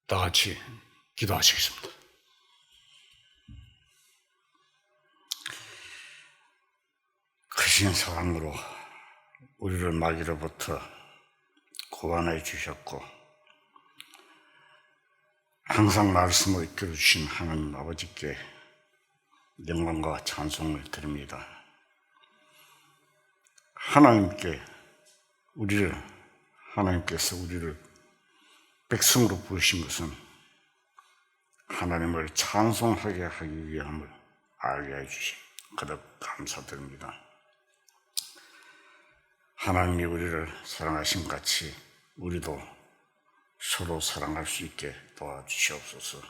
다 같이 기도하시겠습니다. 크신 사랑으로 우리를 마귀로부터 구원해 주셨고 항상 말씀을 이끌어 주신 하나님 아버지께 영광과 찬송을 드립니다. 하나님께서 우리를 백성으로 부르신 것은 하나님을 찬송하게 하기 위함을 알게 해주신 거듭 감사드립니다. 하나님이 우리를 사랑하신 같이 우리도 서로 사랑할 수 있게 도와주시옵소서.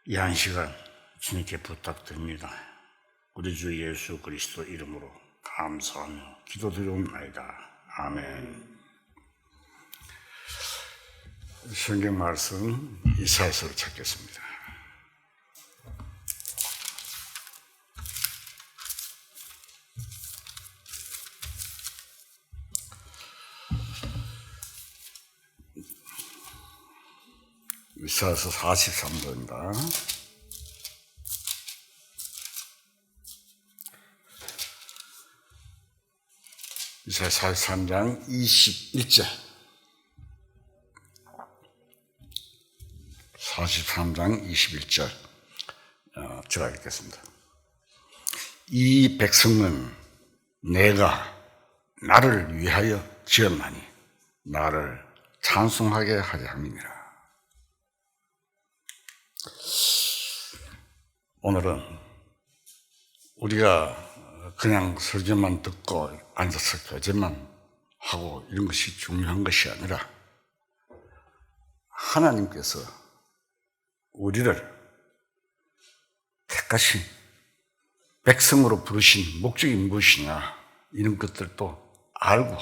이 한 시간 주님께 부탁드립니다. 우리 주 예수 그리스도 이름으로 감사하며 기도드리옵나이다. 아멘. 성경 말씀 이사야서를 찾겠습니다. 이사야서 43장입니다. 이사야 43장 21절 43장 21절 제가 읽겠습니다. 이 백성은 내가 나를 위하여 지었나니 나를 찬송하게 하려 함이니라. 오늘은 우리가 그냥 설교만 듣고 앉아서 교제만 하고 이런 것이 중요한 것이 아니라 하나님께서 우리를 택하신 백성으로 부르신 목적이 무엇이냐 이런 것들도 알고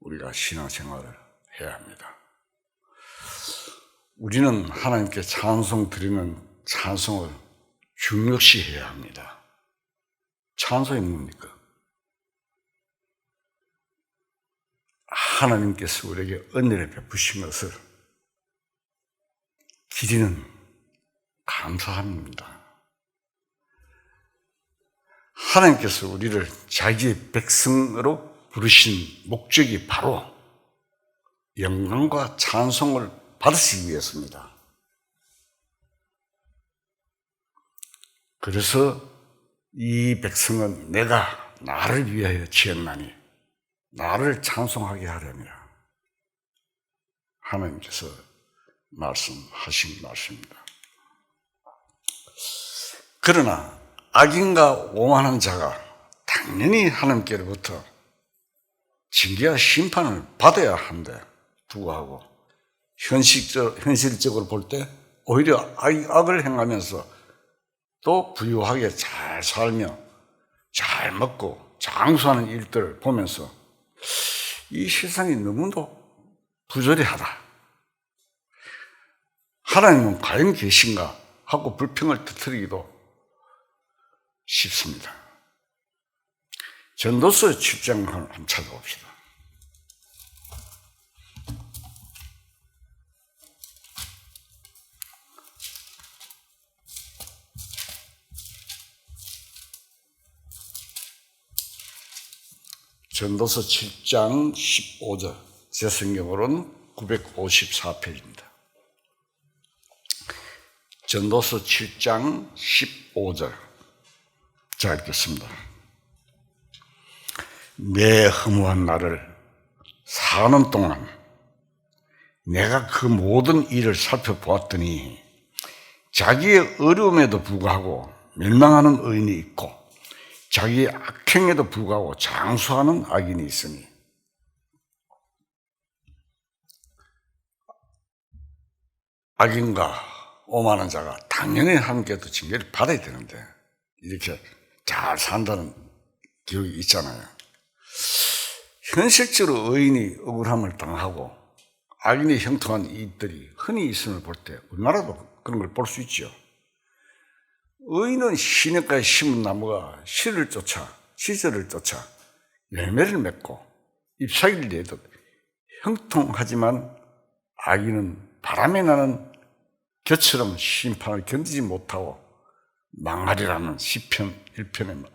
우리가 신앙생활을 해야 합니다. 우리는 하나님께 찬송 드리는 찬송을 중요시해야 합니다. 찬송이 뭡니까? 하나님께서 우리에게 은혜를 베푸신 것을 기리는 감사함입니다. 하나님께서 우리를 자기의 백성으로 부르신 목적이 바로 영광과 찬송을 받으시기 위해서입니다. 그래서 이 백성은 내가 나를 위하여 지었나니 나를 찬송하게 하려니라. 하나님께서 말씀하신 말씀입니다. 그러나 악인과 오만한 자가 당연히 하나님께로부터 징계와 심판을 받아야 하는데 불구하고 현실적으로 볼 때 오히려 악을 행하면서 또 부유하게 잘 살며 잘 먹고 장수하는 일들을 보면서 이 세상이 너무도 부조리하다. 하나님은 과연 계신가 하고 불평을 터뜨리기도 쉽습니다. 전도서 7장 한번 찾아봅시다. 전도서 7장 15절, 제 성경으로는 954페이지입니다. 전도서 7장 15절, 자 읽겠습니다. 내 허무한 날을 사는 동안 내가 그 모든 일을 살펴보았더니 자기의 어려움에도 불구하고 멸망하는 의인이 있고 자기의 악행에도 불구하고 장수하는 악인이 있으니 악인과 오만한 자가 당연히 하나님께도 징계를 받아야 되는데 이렇게 잘 산다는 기억이 있잖아요. 현실적으로 의인이 억울함을 당하고 악인이 형통한 일들이 흔히 있음을 볼 때 우리나라도 그런 걸 볼 수 있죠. 의인은 시냇가에 심은 나무가 시절을 쫓아 열매를 맺고 잎사귀를 내듯 형통하지만 악인은 바람에 나는 겨처럼 심판을 견디지 못하고 망하리라는 시편 1편의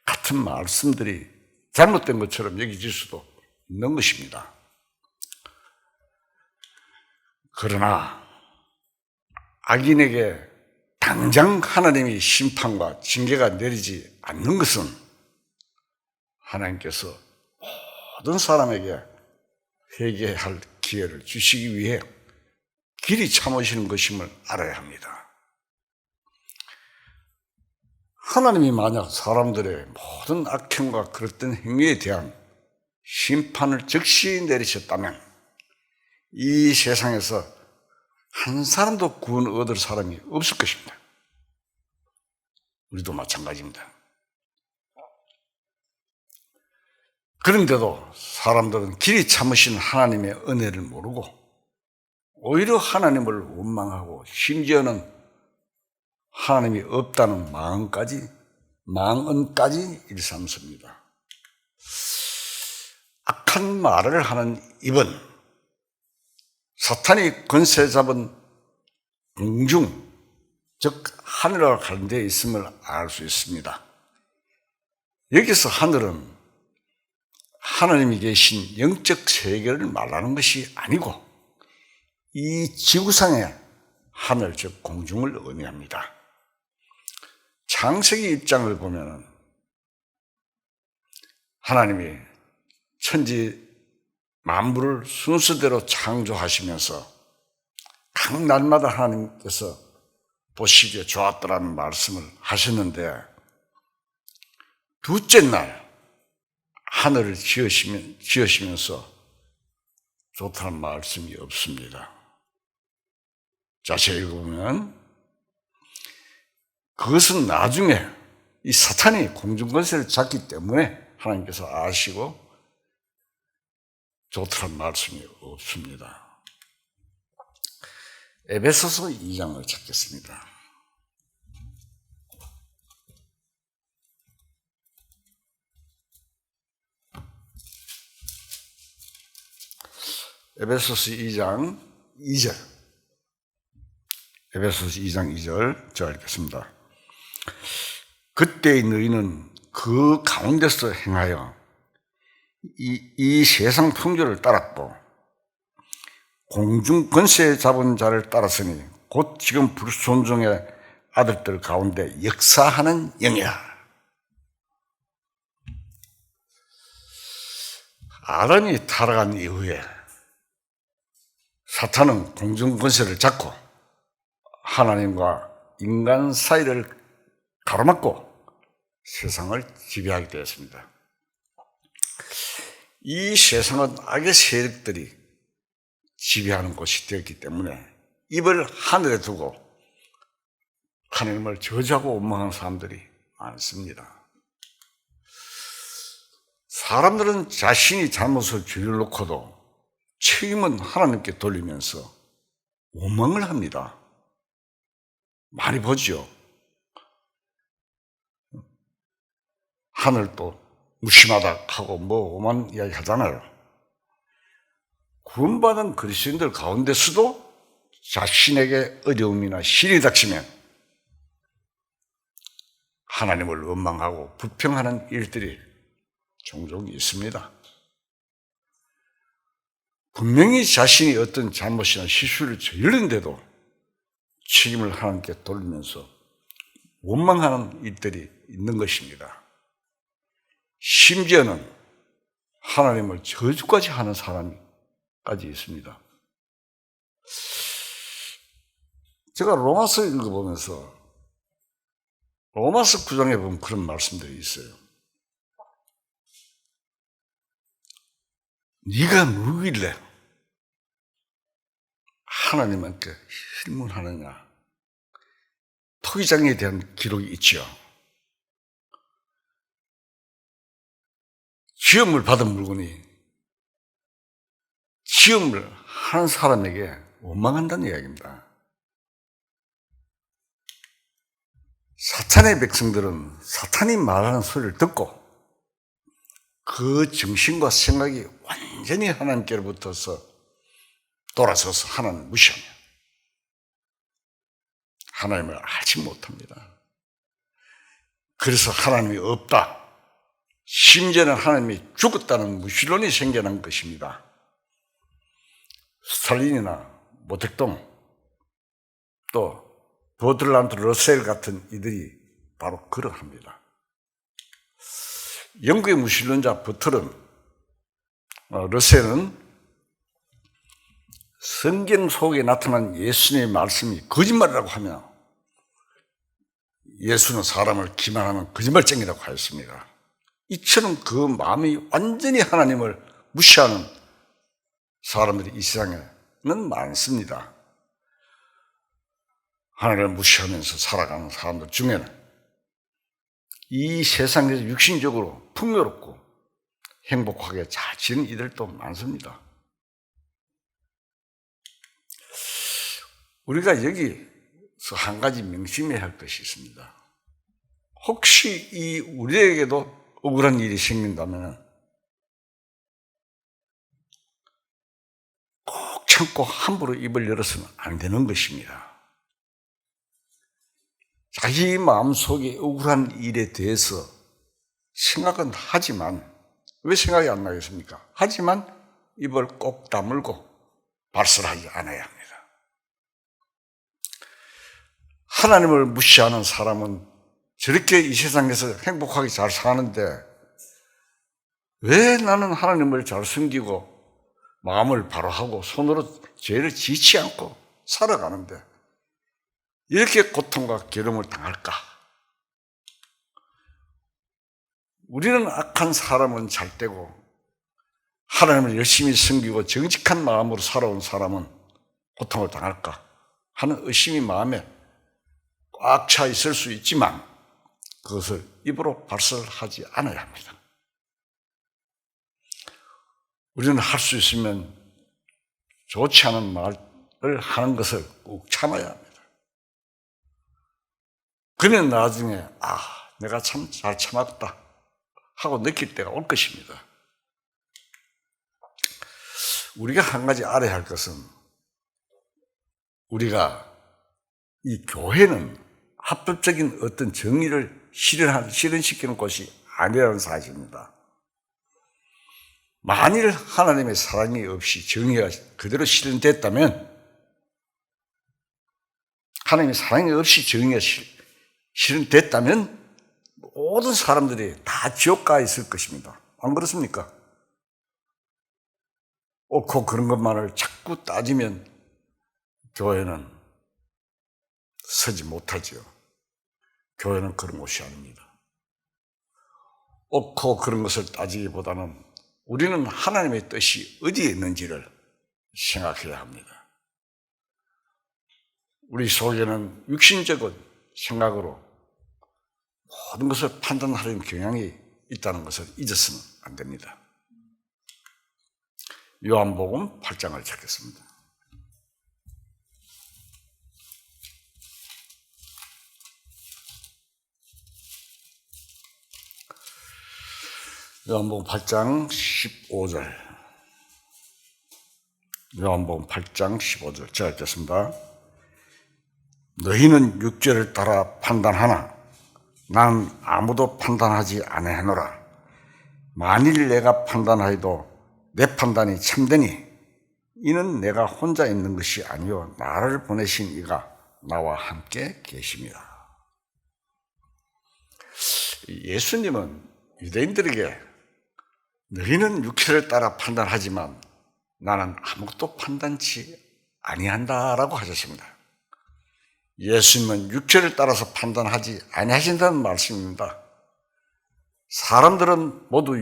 같은 말씀들이 잘못된 것처럼 여겨질 수도 있는 것입니다. 그러나 악인에게 당장 하나님의 심판과 징계가 내리지 않는 것은 하나님께서 모든 사람에게 회개할 기회를 주시기 위해 길이 참으시는 것임을 알아야 합니다. 하나님이 만약 사람들의 모든 악행과 그릇된 행위에 대한 심판을 즉시 내리셨다면 이 세상에서 한 사람도 구원 얻을 사람이 없을 것입니다. 우리도 마찬가지입니다. 그런데도 사람들은 길이 참으신 하나님의 은혜를 모르고 오히려 하나님을 원망하고 심지어는 하나님이 없다는 망언까지 일삼습니다. 악한 말을 하는 입은 사탄이 권세 잡은 공중, 즉 하늘과 가는 데 있음을 알 수 있습니다. 여기서 하늘은 하나님이 계신 영적 세계를 말하는 것이 아니고 이 지구상의 하늘, 즉 공중을 의미합니다. 창세기 입장을 보면 하나님이 천지 만물을 순서대로 창조하시면서 각 날마다 하나님께서 보시기에 좋았더라는 말씀을 하셨는데 둘째 날 하늘을 지으시면서 좋다는 말씀이 없습니다. 자세히 읽어보면 그것은 나중에 이 사탄이 공중권세를 잡기 때문에 하나님께서 아시고 좋다는 말씀이 없습니다. 에베소서 2장을 찾겠습니다. 에베소서 2장 2절. 에베소서 2장 2절 제가 읽겠습니다. 그때의 너희는 그 가운데서 행하여 이 세상 풍조를 따랐고 공중 권세 잡은 자를 따랐으니 곧 지금 불순종의 아들들 가운데 역사하는 영이라. 아담이 타락한 이후에 사탄은 공중 권세를 잡고 하나님과 인간 사이를 가로막고 세상을 지배하게 되었습니다. 이 세상은 악의 세력들이 지배하는 곳이 되었기 때문에 입을 하늘에 두고 하나님을 저주하고 원망하는 사람들이 많습니다. 사람들은 자신이 잘못을 죄를 놓고도 책임은 하나님께 돌리면서 원망을 합니다. 많이 보죠. 하늘도 무심하다 하고 뭐 오만 이야기 하잖아요. 구원받은 그리스도인들 가운데서도 자신에게 어려움이나 실이 닥치면 하나님을 원망하고 불평하는 일들이 종종 있습니다. 분명히 자신이 어떤 잘못이나 실수를 저지르는데도 책임을 하나님께 돌리면서 원망하는 일들이 있는 것입니다. 심지어는 하나님을 저주까지 하는 사람까지 있습니다. 제가 로마서 읽어보면서 로마서 9장에 보면 그런 말씀들이 있어요. 네가 누구길래 하나님한테 질문하느냐. 토기장에 대한 기록이 있죠. 시험을 받은 물건이 시험을 하는 사람에게 원망한다는 이야기입니다. 사탄의 백성들은 사탄이 말하는 소리를 듣고 그 정신과 생각이 완전히 하나님께로부터서 돌아서서 하나님을 무시하며 하나님을 알지 못합니다. 그래서 하나님이 없다. 심지어는 하나님이 죽었다는 무신론이 생겨난 것입니다. 스탈린이나 모택동 또 버들란드 러셀 같은 이들이 바로 그러합니다. 영국의 무신론자 버틀은 러셀은 성경 속에 나타난 예수님의 말씀이 거짓말이라고 하며 예수는 사람을 기만하는 거짓말쟁이라고 하였습니다. 이처럼 그 마음이 완전히 하나님을 무시하는 사람들이 이 세상에는 많습니다. 하나님을 무시하면서 살아가는 사람들 중에는 이 세상에서 육신적으로 풍요롭고 행복하게 잘 지는 이들도 많습니다. 우리가 여기서 한 가지 명심해야 할 것이 있습니다. 혹시 이 우리에게도 억울한 일이 생긴다면 꼭 참고 함부로 입을 열어서는 안 되는 것입니다. 자기 마음속에 억울한 일에 대해서 생각은 하지만 왜 생각이 안 나겠습니까? 하지만 입을 꼭 다물고 발설하지 않아야 합니다. 하나님을 무시하는 사람은 저렇게 이 세상에서 행복하게 잘 사는데 왜 나는 하나님을 잘 섬기고 마음을 바로하고 손으로 죄를 지지 않고 살아가는데 이렇게 고통과 괴로움을 당할까? 우리는 악한 사람은 잘 되고 하나님을 열심히 섬기고 정직한 마음으로 살아온 사람은 고통을 당할까 하는 의심이 마음에 꽉 차 있을 수 있지만 그것을 입으로 발설하지 않아야 합니다. 우리는 할 수 있으면 좋지 않은 말을 하는 것을 꼭 참아야 합니다. 그러면 나중에 내가 참 잘 참았다 하고 느낄 때가 올 것입니다. 우리가 한 가지 알아야 할 것은 우리가 이 교회는 합법적인 어떤 정의를 실현시키는 곳이 아니라는 사실입니다. 만일 하나님의 사랑이 없이 정의가 그대로 실현됐다면 하나님의 사랑이 없이 정의가 실현됐다면 모든 사람들이 다 지옥 가 있을 것입니다. 안 그렇습니까? 옳고 그런 것만을 자꾸 따지면 교회는 서지 못하지요. 교회는 그런 곳이 아닙니다. 옳고 그런 것을 따지기보다는 우리는 하나님의 뜻이 어디에 있는지를 생각해야 합니다. 우리 속에는 육신적인 생각으로 모든 것을 판단하려는 경향이 있다는 것을 잊어서는 안 됩니다. 요한복음 8장을 찾겠습니다. 요한복음 8장 15절. 요한복음 8장 15절. 제가 읽겠습니다. 너희는 육죄를 따라 판단하나 나는 아무도 판단하지 아니하노라. 만일 내가 판단하여도 내 판단이 참되니 이는 내가 혼자 있는 것이 아니요 나를 보내신 이가 나와 함께 계십니다. 예수님은 유대인들에게 너희는 육체를 따라 판단하지만 나는 아무것도 판단치 아니한다라고 하셨습니다. 예수님은 육체를 따라서 판단하지 아니하신다는 말씀입니다. 사람들은 모두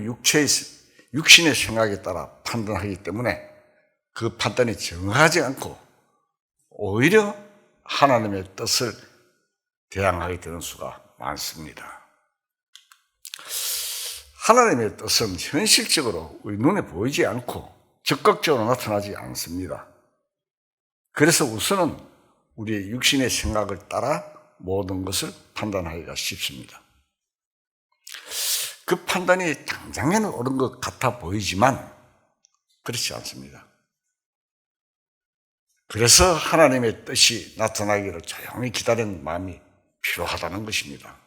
육신의 생각에 따라 판단하기 때문에 그 판단이 정하지 않고 오히려 하나님의 뜻을 대항하게 되는 수가 많습니다. 하나님의 뜻은 현실적으로 우리 눈에 보이지 않고 적극적으로 나타나지 않습니다. 그래서 우선은 우리의 육신의 생각을 따라 모든 것을 판단하기가 쉽습니다. 그 판단이 당장에는 옳은 것 같아 보이지만 그렇지 않습니다. 그래서 하나님의 뜻이 나타나기를 조용히 기다리는 마음이 필요하다는 것입니다.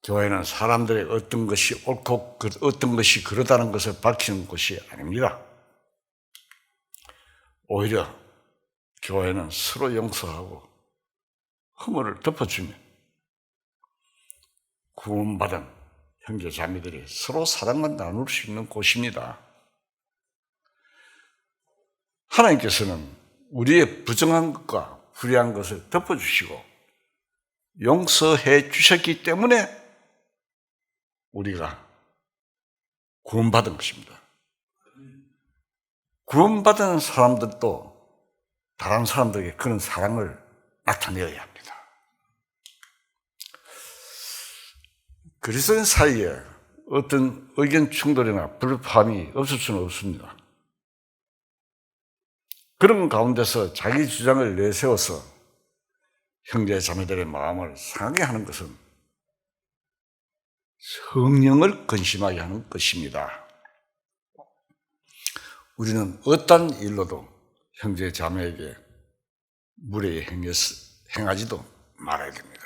교회는 사람들의 어떤 것이 옳고 어떤 것이 그러다는 것을 밝히는 곳이 아닙니다. 오히려 교회는 서로 용서하고 허물을 덮어주며 구원받은 형제 자매들이 서로 사랑을 나눌 수 있는 곳입니다. 하나님께서는 우리의 부정한 것과 불의한 것을 덮어주시고 용서해 주셨기 때문에 우리가 구원받은 것입니다. 구원받은 사람들도 다른 사람들에게 그런 사랑을 나타내어야 합니다. 그리스도인 사이에 어떤 의견 충돌이나 불협화음이 없을 수는 없습니다. 그런 가운데서 자기 주장을 내세워서 형제 자매들의 마음을 상하게 하는 것은 성령을 근심하게 하는 것입니다. 우리는 어떤 일로도 형제 자매에게 무례히 행하지도 말아야 됩니다.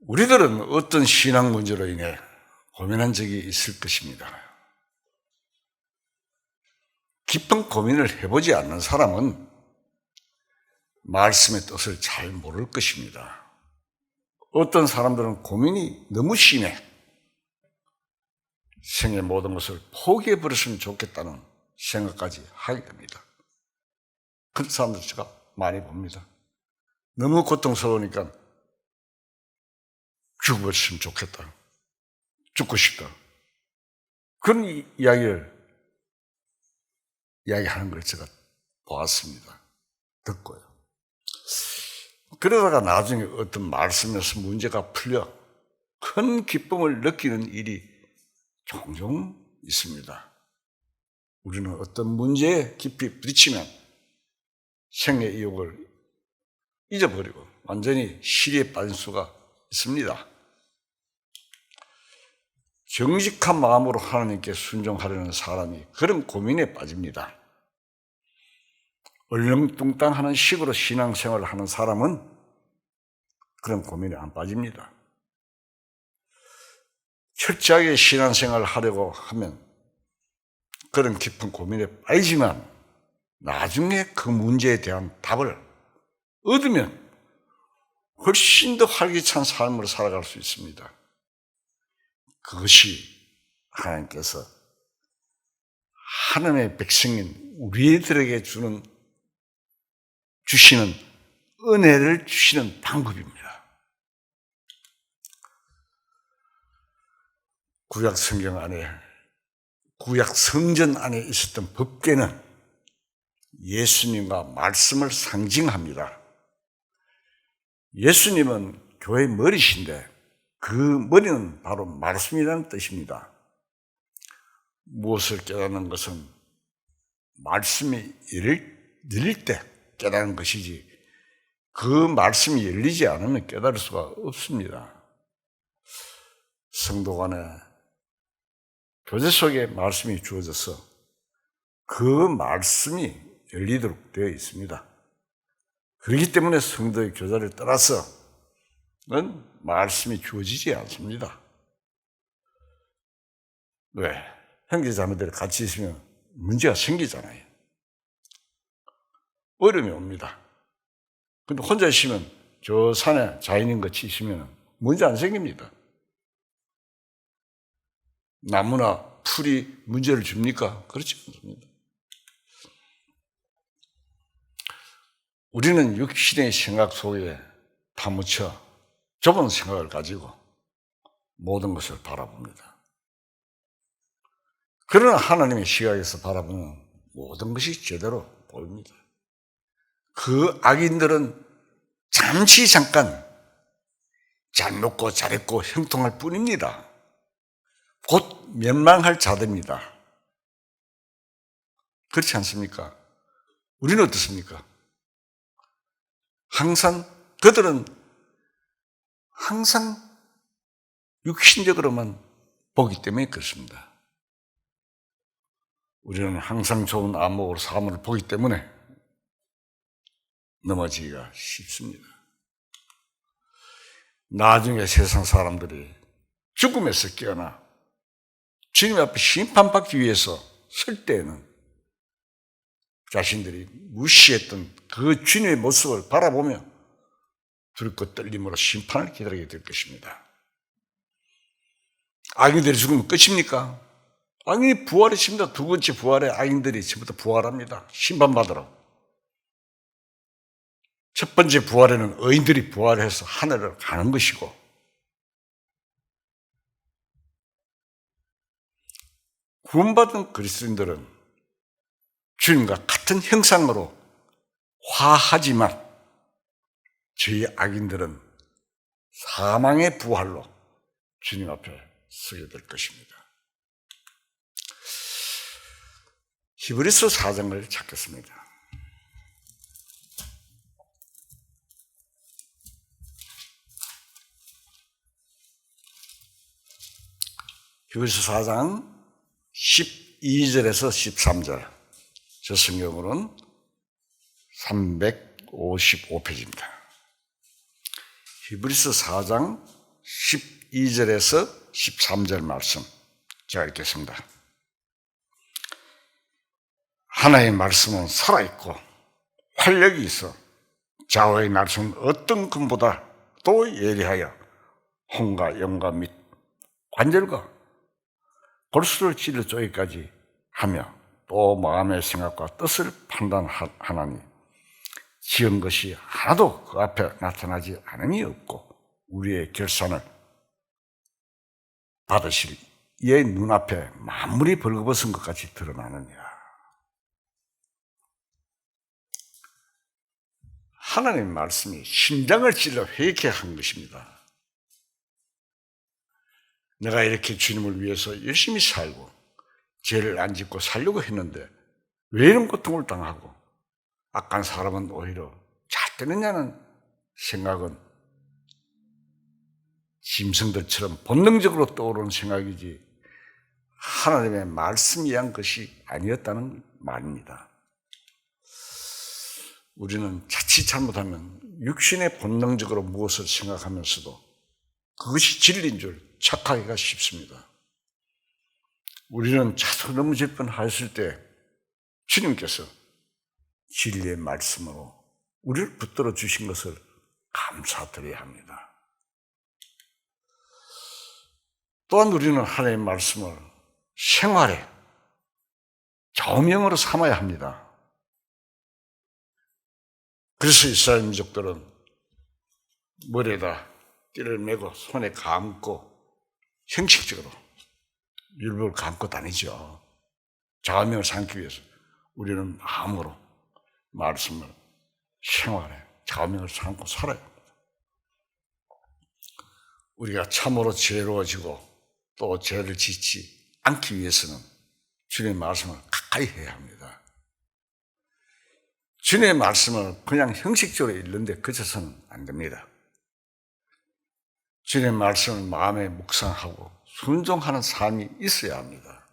우리들은 어떤 신앙 문제로 인해 고민한 적이 있을 것입니다. 깊은 고민을 해보지 않는 사람은 말씀의 뜻을 잘 모를 것입니다. 어떤 사람들은 고민이 너무 심해 생의 모든 것을 포기해버렸으면 좋겠다는 생각까지 하게 됩니다. 그런 사람들 제가 많이 봅니다. 너무 고통스러우니까 죽어버렸으면 좋겠다. 죽고 싶다. 그런 이야기하는 걸 제가 보았습니다. 듣고요. 그러다가 나중에 어떤 말씀에서 문제가 풀려 큰 기쁨을 느끼는 일이 종종 있습니다. 우리는 어떤 문제에 깊이 부딪히면 생의 이욕을 잊어버리고 완전히 시리에 빠질 수가 있습니다. 정직한 마음으로 하나님께 순종하려는 사람이 그런 고민에 빠집니다. 얼렁뚱땅하는 식으로 신앙생활을 하는 사람은 그런 고민에 안 빠집니다. 철저하게 신앙생활을 하려고 하면 그런 깊은 고민에 빠지지만 나중에 그 문제에 대한 답을 얻으면 훨씬 더 활기찬 삶을 살아갈 수 있습니다. 그것이 하나님께서 하나님의 백성인 우리들에게 주시는 은혜를 주시는 방법입니다. 구약 성전 안에 있었던 법궤는 예수님과 말씀을 상징합니다. 예수님은 교회의 머리신데 그 머리는 바로 말씀이라는 뜻입니다. 무엇을 깨닫는 것은 말씀이 열릴 때 깨닫는 것이지 그 말씀이 열리지 않으면 깨달을 수가 없습니다. 성도 간에 교제 속에 말씀이 주어져서 그 말씀이 열리도록 되어 있습니다. 그렇기 때문에 성도의 교제를 따라서는 말씀이 주어지지 않습니다. 왜? 형제 자매들이 같이 있으면 문제가 생기잖아요. 어려움이 옵니다. 근데 혼자 있으면 저 산에 자연인 같이 있으면 문제 안 생깁니다. 나무나 풀이 문제를 줍니까? 그렇지 않습니다. 우리는 육신의 생각 속에 파묻혀 좁은 생각을 가지고 모든 것을 바라봅니다. 그러나 하나님의 시각에서 바라보면 모든 것이 제대로 보입니다. 그 악인들은 잠깐 잘 먹고 잘했고 형통할 뿐입니다. 곧 멸망할 자들입니다. 그렇지 않습니까? 우리는 어떻습니까? 그들은 항상 육신적으로만 보기 때문에 그렇습니다. 우리는 항상 좋은 안목으로 사물을 보기 때문에 넘어지기가 쉽습니다. 나중에 세상 사람들이 죽음에서 깨어나 주님 앞에 심판받기 위해서 설 때에는 자신들이 무시했던 그 주님의 모습을 바라보며 두렵고 떨림으로 심판을 기다리게 될 것입니다. 악인들이 죽으면 끝입니까? 악인이 부활했습니다. 두 번째 부활에 악인들이 전부 다 부활합니다. 심판받으러. 첫 번째 부활에는 의인들이 부활해서 하늘을 가는 것이고, 구원받은 그리스도인들은 주님과 같은 형상으로 화하지만 저희 악인들은 사망의 부활로 주님 앞에 서게 될 것입니다. 히브리서 4장을 찾겠습니다. 히브리서 4장 12절에서 13절, 저 성경으로는 355페이지입니다. 히브리서 4장 12절에서 13절 말씀 제가 읽겠습니다. 하나님의 말씀은 살아있고 활력이 있어 좌우의 날숨은 어떤 금보다 또 예리하여 혼과 영과 및 관절과 골수를 찔러 쪼개기까지 하며 또 마음의 생각과 뜻을 판단하나니 지은 것이 하나도 그 앞에 나타나지 않음이 없고 우리의 결산을 받으실 이의 눈앞에 만물이 벌거벗은 것 같이 드러나느니라. 하나님의 말씀이 심장을 찔러 회개케 한 것입니다. 내가 이렇게 주님을 위해서 열심히 살고 죄를 안 짓고 살려고 했는데 왜 이런 고통을 당하고 악한 사람은 오히려 잘 되느냐는 생각은 짐승들처럼 본능적으로 떠오르는 생각이지 하나님의 말씀이 한 것이 아니었다는 말입니다. 우리는 자칫 잘못하면 육신의 본능적으로 무엇을 생각하면서도 그것이 진리인 줄 착하기가 쉽습니다. 우리는 자주 넘어질 뻔하였을 때 주님께서 진리의 말씀으로 우리를 붙들어 주신 것을 감사드려야 합니다. 또한 우리는 하나님의 말씀을 생활에 좌우명으로 삼아야 합니다. 그래서 이스라엘 민족들은 머리에다 띠를 메고 손에 감고 형식적으로 율법을 감고 다니죠. 좌우명을 삼기 위해서 우리는 마음으로 말씀을 생활에 좌우명을 삼고 살아야 합니다. 우리가 참으로 죄로워지고 또 죄를 짓지 않기 위해서는 주님의 말씀을 가까이 해야 합니다. 주님의 말씀을 그냥 형식적으로 읽는데 그쳐서는 안 됩니다. 주님의 말씀을 마음에 묵상하고 순종하는 삶이 있어야 합니다.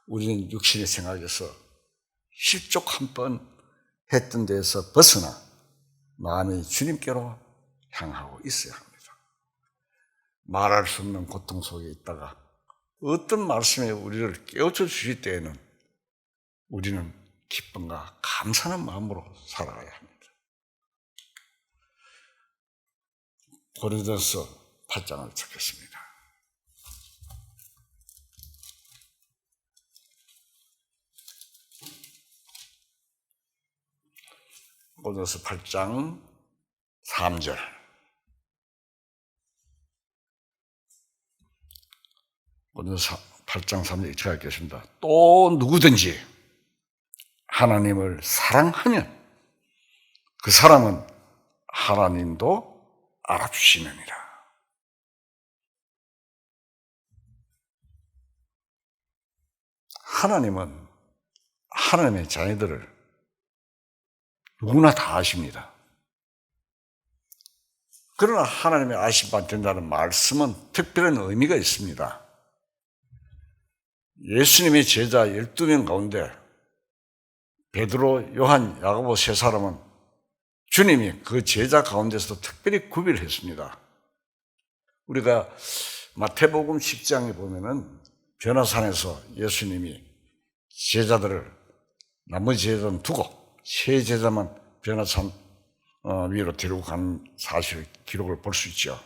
우리는 육신의 생각에서 실족 한 번 했던 데에서 벗어나 마음이 주님께로 향하고 있어야 합니다. 말할 수 없는 고통 속에 있다가 어떤 말씀에 우리를 깨우쳐 주실 때에는 우리는 기쁨과 감사하는 마음으로 살아가야 합니다. 고린도서 8장을 찾겠습니다. 고린도서 8장 3절. 고린도서 8장 3절 제가 읽겠습니다. 또 누구든지 하나님을 사랑하면 그 사람은 하나님도 알아주시느니라. 하나님은 하나님의 자녀들을 누구나 다 아십니다. 그러나 하나님의 아심 받는다는 말씀은 특별한 의미가 있습니다. 예수님의 제자 12명 가운데 베드로, 요한, 야고보 세 사람은 주님이 그 제자 가운데서도 특별히 구별했습니다. 우리가 마태복음 10장에 보면은 변화산에서 예수님이 제자들을 나머지 제자는 두고 세 제자만 변화산 위로 데리고 간 사실 기록을 볼 수 있죠.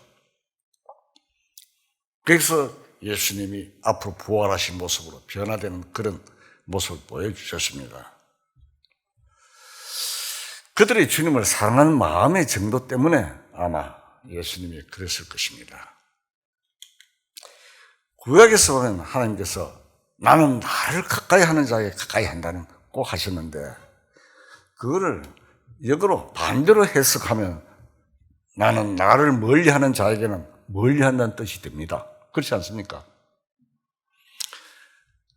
그래서 예수님이 앞으로 부활하신 모습으로 변화되는 그런 모습을 보여주셨습니다. 그들이 주님을 사랑하는 마음의 정도 때문에 아마 예수님이 그랬을 것입니다. 구약에서 보면 하나님께서 나는 나를 가까이 하는 자에게 가까이 한다는 꼭 하셨는데 그거를 역으로 반대로 해석하면 나는 나를 멀리하는 자에게는 멀리한다는 뜻이 됩니다. 그렇지 않습니까?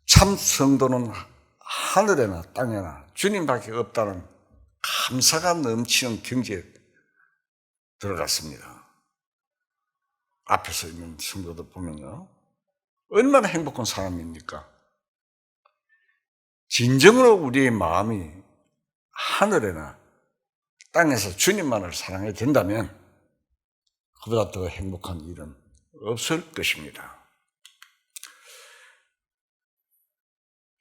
참 성도는 하늘에나 땅에나 주님밖에 없다는 감사가 넘치는 경지에 들어갔습니다. 앞에서 있는 성도들 보면요. 얼마나 행복한 사람입니까? 진정으로 우리의 마음이 하늘에나 땅에서 주님만을 사랑해야 된다면 그보다 더 행복한 일은 없을 것입니다.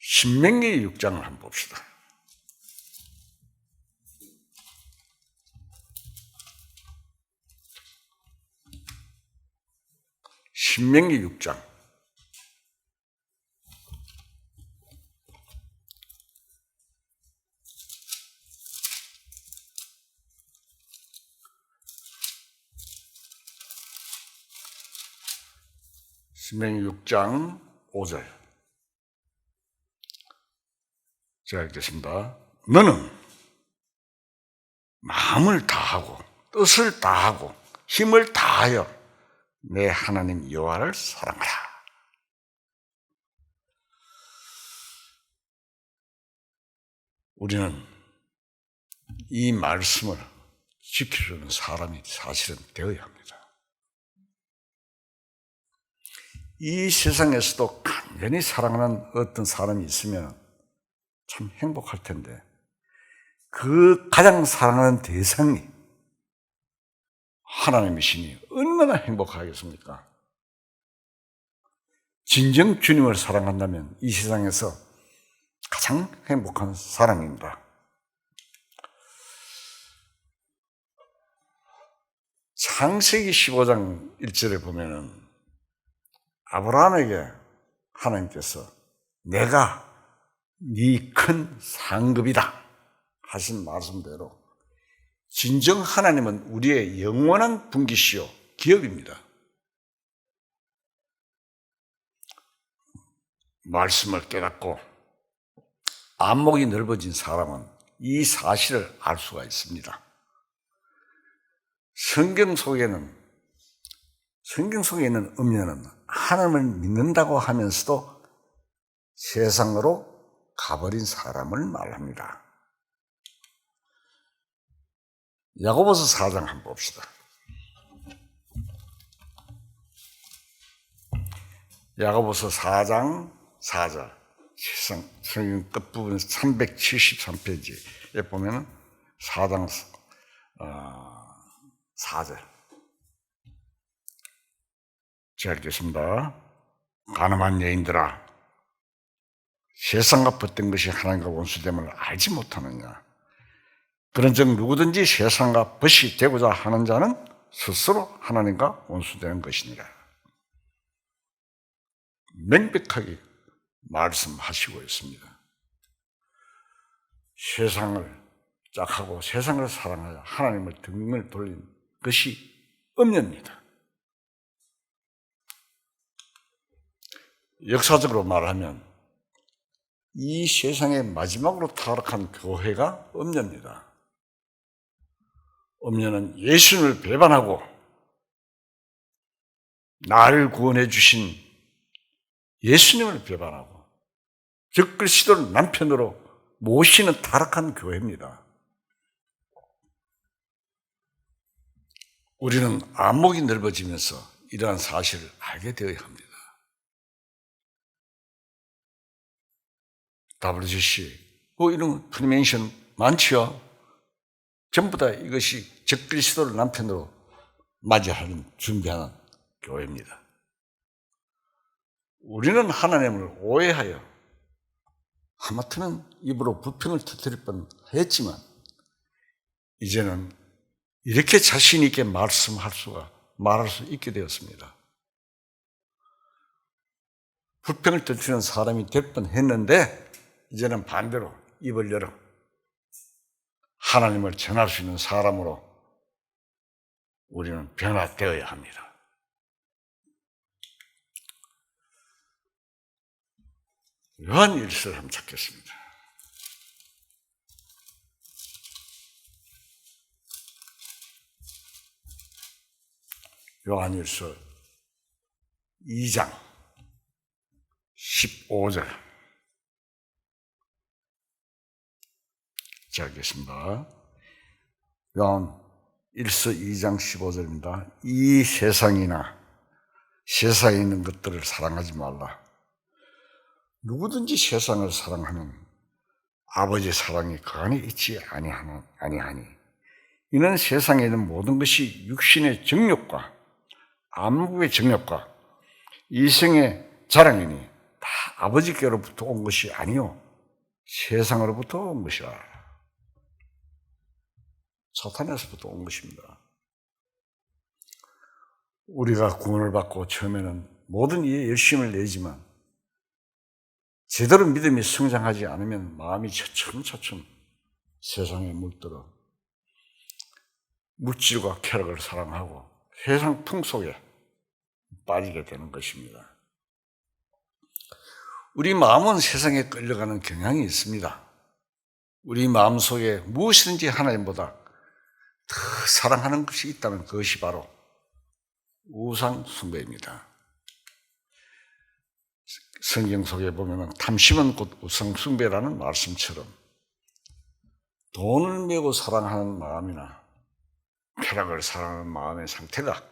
신명기 6장을 한번 봅시다. 신명기 6장. 신명기 6장 5절. 제가 읽겠습니다. 너는 마음을 다하고 뜻을 다하고 힘을 다하여 내 하나님 여호와를 사랑하라. 우리는 이 말씀을 지키려는 사람이 사실은 되어야 합니다. 이 세상에서도 간절히 사랑하는 어떤 사람이 있으면 참 행복할 텐데 그 가장 사랑하는 대상이 하나님이시니 얼마나 행복하겠습니까? 진정 주님을 사랑한다면 이 세상에서 가장 행복한 사람입니다. 창세기 15장 1절에 보면은 아브라함에게 하나님께서 내가 네 큰 상급이다 하신 말씀대로 진정 하나님은 우리의 영원한 분기시요 기업입니다. 말씀을 깨닫고 안목이 넓어진 사람은 이 사실을 알 수가 있습니다. 성경 속에 있는 음녀는 하나님을 믿는다고 하면서도 세상으로 가버린 사람을 말합니다. 야고보서 4장 한번 봅시다. 야고보서 4장 4절. 성경 끝부분 373페이지에 보면 4장 4절. 제가 읽겠습니다. 가늠한 여인들아, 세상과 벗된 것이 하나님과 원수됨을 알지 못하느냐? 그런즉 누구든지 세상과 벗이 되고자 하는 자는 스스로 하나님과 원수되는 것이니라. 명백하게 말씀하시고 있습니다. 세상을 짝하고 세상을 사랑하여 하나님을 등을 돌린 것이 음녀입니다. 역사적으로 말하면 이 세상의 마지막으로 타락한 교회가 음녀입니다. 음녀는 예수님을 배반하고 나를 구원해 주신 예수님을 배반하고 즉 그리스도를 남편으로 모시는 타락한 교회입니다. 우리는 안목이 넓어지면서 이러한 사실을 알게 되어야 합니다. WGC, 이런 프리메이션 많지요. 전부 다 이것이 적그리스도를 남편으로 맞이하는, 준비하는 교회입니다. 우리는 하나님을 오해하여 하마터면 입으로 불평을 터뜨릴 뻔했지만 이제는 이렇게 자신 있게 말할 수 있게 되었습니다. 불평을 터뜨리는 사람이 될 뻔했는데 이제는 반대로 입을 열어 하나님을 전할 수 있는 사람으로 우리는 변화되어야 합니다. 요한일서를 한번 찾겠습니다. 요한일서 2장 15절. 자, 읽겠습니다. 요한일서 2장 15절입니다. 이 세상이나 세상에 있는 것들을 사랑하지 말라. 누구든지 세상을 사랑하면 아버지의 사랑이 그 안에 있지 아니하니 이는 세상에 있는 모든 것이 육신의 정욕과 안목의 정욕과 이생의 자랑이니 다 아버지께로부터 온 것이 아니요 세상으로부터 온 것이라. 사탄에서부터 온 것입니다. 우리가 구원을 받고 처음에는 모든 일에 열심을 내지만 제대로 믿음이 성장하지 않으면 마음이 차츰차츰 세상에 물들어 물질과 쾌락을 사랑하고 세상 풍속에 빠지게 되는 것입니다. 우리 마음은 세상에 끌려가는 경향이 있습니다. 우리 마음속에 무엇이든지 하나님보다 더 사랑하는 것이 있다면 그것이 바로 우상 숭배입니다. 성경 속에 보면 탐심은 곧 우상 숭배라는 말씀처럼 돈을 메고 사랑하는 마음이나 쾌락을 사랑하는 마음의 상태가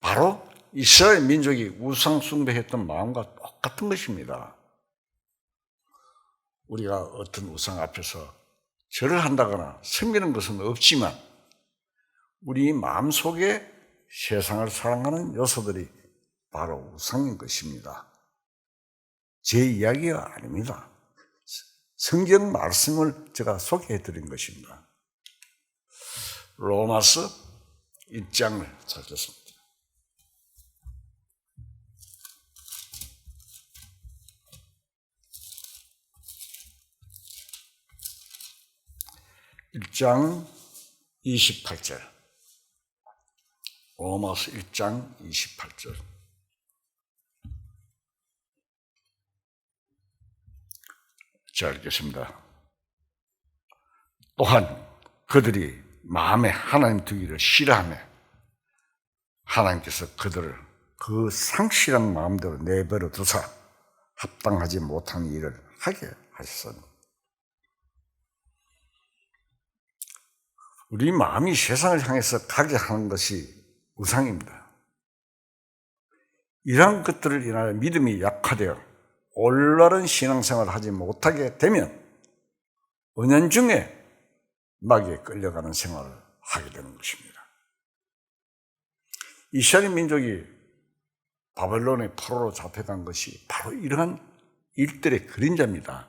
바로 이스라엘 민족이 우상 숭배했던 마음과 똑같은 것입니다. 우리가 어떤 우상 앞에서 절을 한다거나 섬기는 것은 없지만 우리 마음속에 세상을 사랑하는 요소들이 바로 우상인 것입니다. 제 이야기가 아닙니다. 성경 말씀을 제가 소개해 드린 것입니다. 로마서 1장을 찾겠습니다. (1장 28절) 로마서 1장 28절. 자, 읽겠습니다. 또한 그들이 마음에 하나님 두기를 싫어하며 하나님께서 그들을 그 상실한 마음대로 내버려 두사 합당하지 못한 일을 하게 하셨으니. 우리 마음이 세상을 향해서 가게 하는 것이 우상입니다. 이러한 것들을 인하여 믿음이 약화되어 올바른 신앙생활을 하지 못하게 되면 은연중에 마귀에 끌려가는 생활을 하게 되는 것입니다. 이스라엘 민족이 바벨론의 포로로 잡혀간 것이 바로 이러한 일들의 그림자입니다.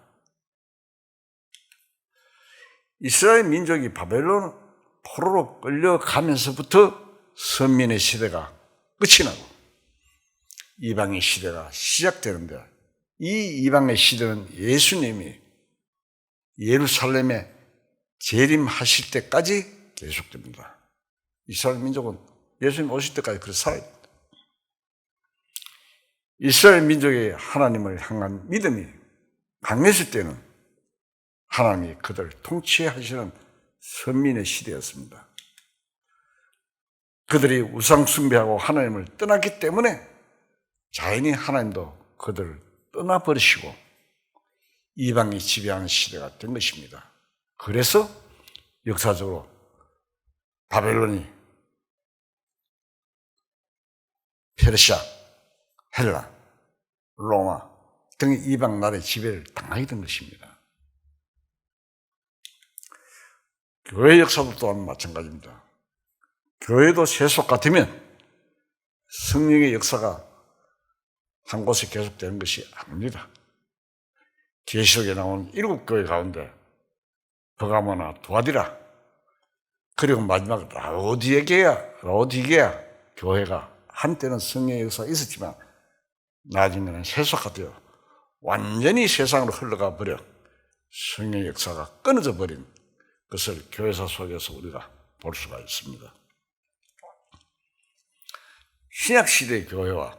이스라엘 민족이 바벨론 포로로 끌려가면서부터 선민의 시대가 끝이 나고 이방의 시대가 시작되는데, 이 이방의 시대는 예수님이 예루살렘에 재림하실 때까지 계속됩니다. 이스라엘 민족은 예수님 오실 때까지 그렇게 살아야 됩니다. 이스라엘 민족의 하나님을 향한 믿음이 강했을 때는 하나님이 그들을 통치하시는 선민의 시대였습니다. 그들이 우상 숭배하고 하나님을 떠났기 때문에 자연히 하나님도 그들을 떠나버리시고 이방이 지배하는 시대가 된 것입니다. 그래서 역사적으로 바벨론이 페르시아, 헬라, 로마, 등의 이방 나라의 지배를 당하게 된 것입니다. 교회 역사도 또한 마찬가지입니다. 교회도 세속 같으면 성령의 역사가 한 곳에 계속되는 것이 아닙니다. 계시록에 나온 7교회 가운데 버가모나 두아디라, 그리고 마지막 라오디게아 교회가 한때는 성령의 역사가 있었지만 나중에는 세속화 되어 완전히 세상으로 흘러가 버려 성령의 역사가 끊어져 버린 것을 교회사 속에서 우리가 볼 수가 있습니다. 신약시대의 교회와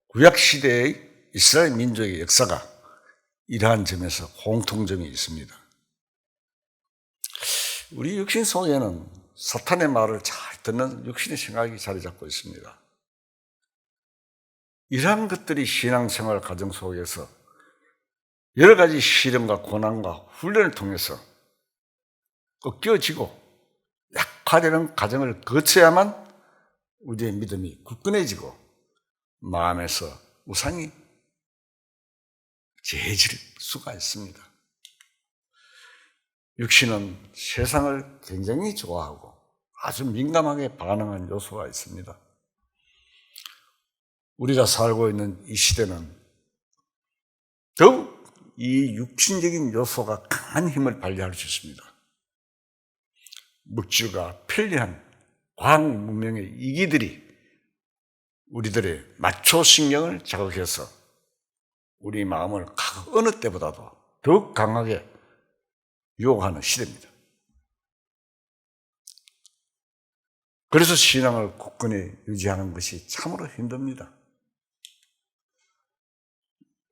구약시대의 이스라엘 민족의 역사가 이러한 점에서 공통점이 있습니다. 우리 육신 속에는 사탄의 말을 잘 듣는 육신의 생각이 자리 잡고 있습니다. 이러한 것들이 신앙생활 과정 속에서 여러 가지 시련과 고난과 훈련을 통해서 꺾여지고 약화되는 과정을 거쳐야만 우리의 믿음이 굳건해지고 마음에서 우상이 제해질 수가 있습니다. 육신은 세상을 굉장히 좋아하고 아주 민감하게 반응한 요소가 있습니다. 우리가 살고 있는 이 시대는 더욱 이 육신적인 요소가 강한 힘을 발휘할 수 있습니다. 물질과 편리한 과학 문명의 이기들이 우리들의 마초신경을 자극해서 우리 마음을 어느 때보다도 더욱 강하게 유혹하는 시대입니다. 그래서 신앙을 굳건히 유지하는 것이 참으로 힘듭니다.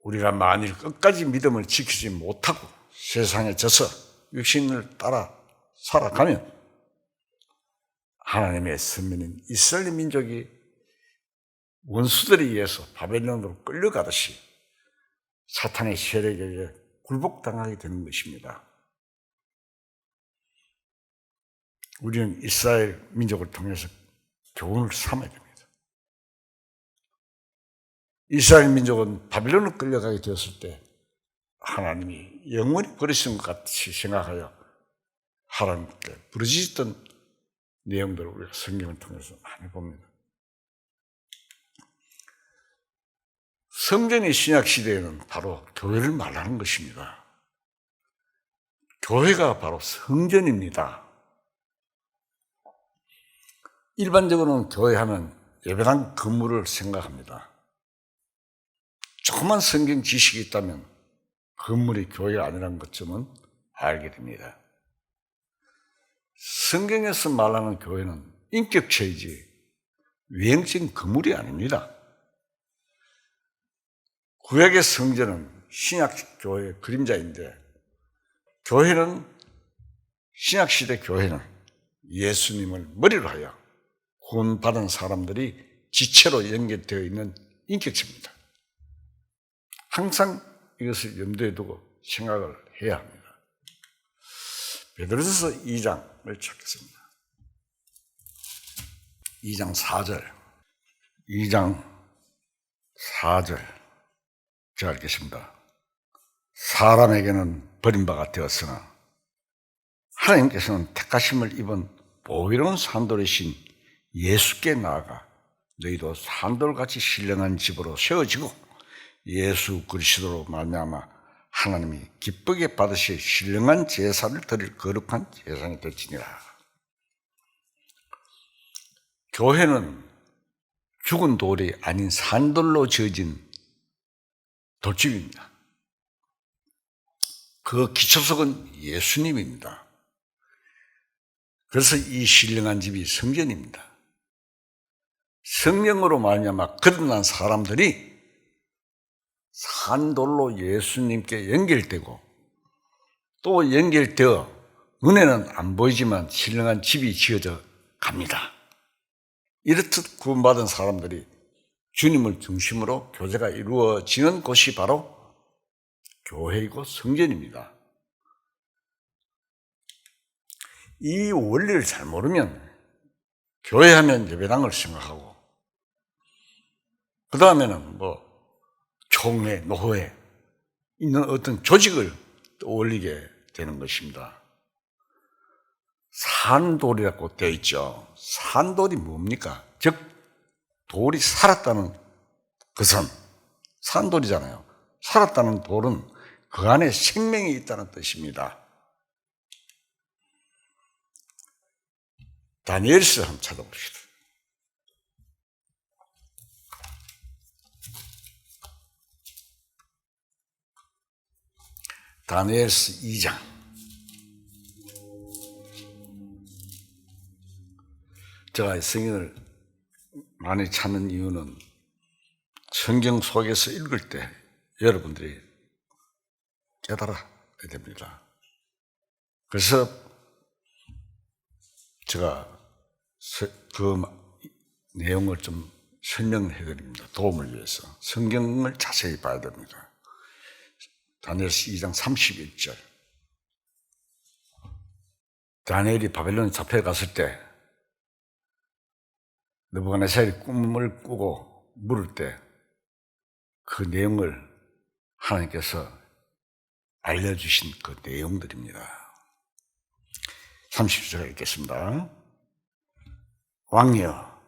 우리가 만일 끝까지 믿음을 지키지 못하고 세상에 져서 육신을 따라 살아가면 하나님의 선민인 이스라엘 민족이 원수들에 의해서 바벨론으로 끌려가듯이 사탄의 세력에게 굴복당하게 되는 것입니다. 우리는 이스라엘 민족을 통해서 교훈을 삼아야 됩니다. 이스라엘 민족은 바벨론으로 끌려가게 되었을 때 하나님이 영원히 버리신 것 같이 생각하여 하나님께 부르짖었던 내용들을 우리가 성경을 통해서 많이 봅니다. 성전의 신약 시대에는 바로 교회를 말하는 것입니다. 교회가 바로 성전입니다. 일반적으로는 교회 하면 예배당 건물을 생각합니다. 조그만 성경 지식이 있다면 건물이 교회가 아니라는 것쯤은 알게 됩니다. 성경에서 말하는 교회는 인격체이지 외형적인 건물이 아닙니다. 구약의 성전은 신약 교회의 그림자인데 신약시대 교회는 예수님을 머리로 하여 구원받은 사람들이 지체로 연결되어 있는 인격체입니다. 항상 이것을 염두에 두고 생각을 해야 합니다. 베드로전서 2장을 찾겠습니다. 2장 4절. 2장 4절. 제가 읽겠습니다. 사람에게는 버림바가 되었으나 하나님께서는 택하심을 입은 보배로운 산돌이신 예수께 나아가 너희도 산돌같이 신령한 집으로 세워지고 예수 그리스도로 말미암아 하나님이 기쁘게 받으실 신령한 제사를 드릴 거룩한 제사장이 될지니라. 교회는 죽은 돌이 아닌 산돌로 지어진 돌집입니다. 그 기초석은 예수님입니다. 그래서 이 신령한 집이 성전입니다. 성령으로 말미암아 거듭난 사람들이 산돌로 예수님께 연결되고 또 연결되어 눈에는 안 보이지만 신령한 집이 지어져 갑니다. 이렇듯 구원받은 사람들이 주님을 중심으로 교제가 이루어지는 곳이 바로 교회이고 성전입니다. 이 원리를 잘 모르면 교회하면 예배당을 생각하고 그 다음에는 총회, 노회 있는 어떤 조직을 떠올리게 되는 것입니다. 산돌이라고 되어 있죠. 산돌이 뭡니까? 즉 돌이 살았다는 것은 산돌이잖아요. 살았다는 돌은 그 안에 생명이 있다는 뜻입니다. 다니엘서 한번 찾아봅시다. 다니엘서 2장. 제가 성경을 많이 찾는 이유는 성경 속에서 읽을 때 여러분들이 깨달아야 됩니다. 그래서 제가 그 내용을 좀 설명해 드립니다. 도움을 위해서. 성경을 자세히 봐야 됩니다. 다니엘서 2장 31절. 다니엘이 바벨론에 잡혀갔을 때 느부갓네살이 꿈을 꾸고 물을 때 그 내용을 하나님께서 알려주신 그 내용들입니다. 30절 읽겠습니다. 왕이여,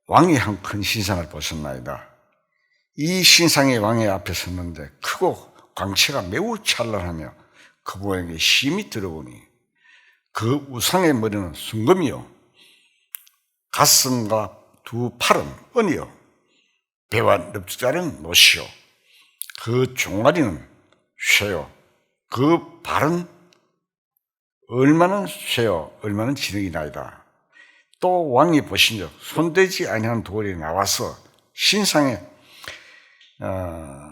왕이 한 큰 신상을 보셨나이다. 이 신상이 왕의 앞에 섰는데 크고 광채가 매우 찬란하며 그 모양에 힘이 들어오니 그 우상의 머리는 순금이요 가슴과 두 팔은 은이요 배와 넓적다리는 못이요 그 종아리는 쇠요 그 발은 얼마는 쇠요 얼마는 진흙이 나이다. 또 왕이 보신즉 손대지 아니한 돌이 나와서 신상에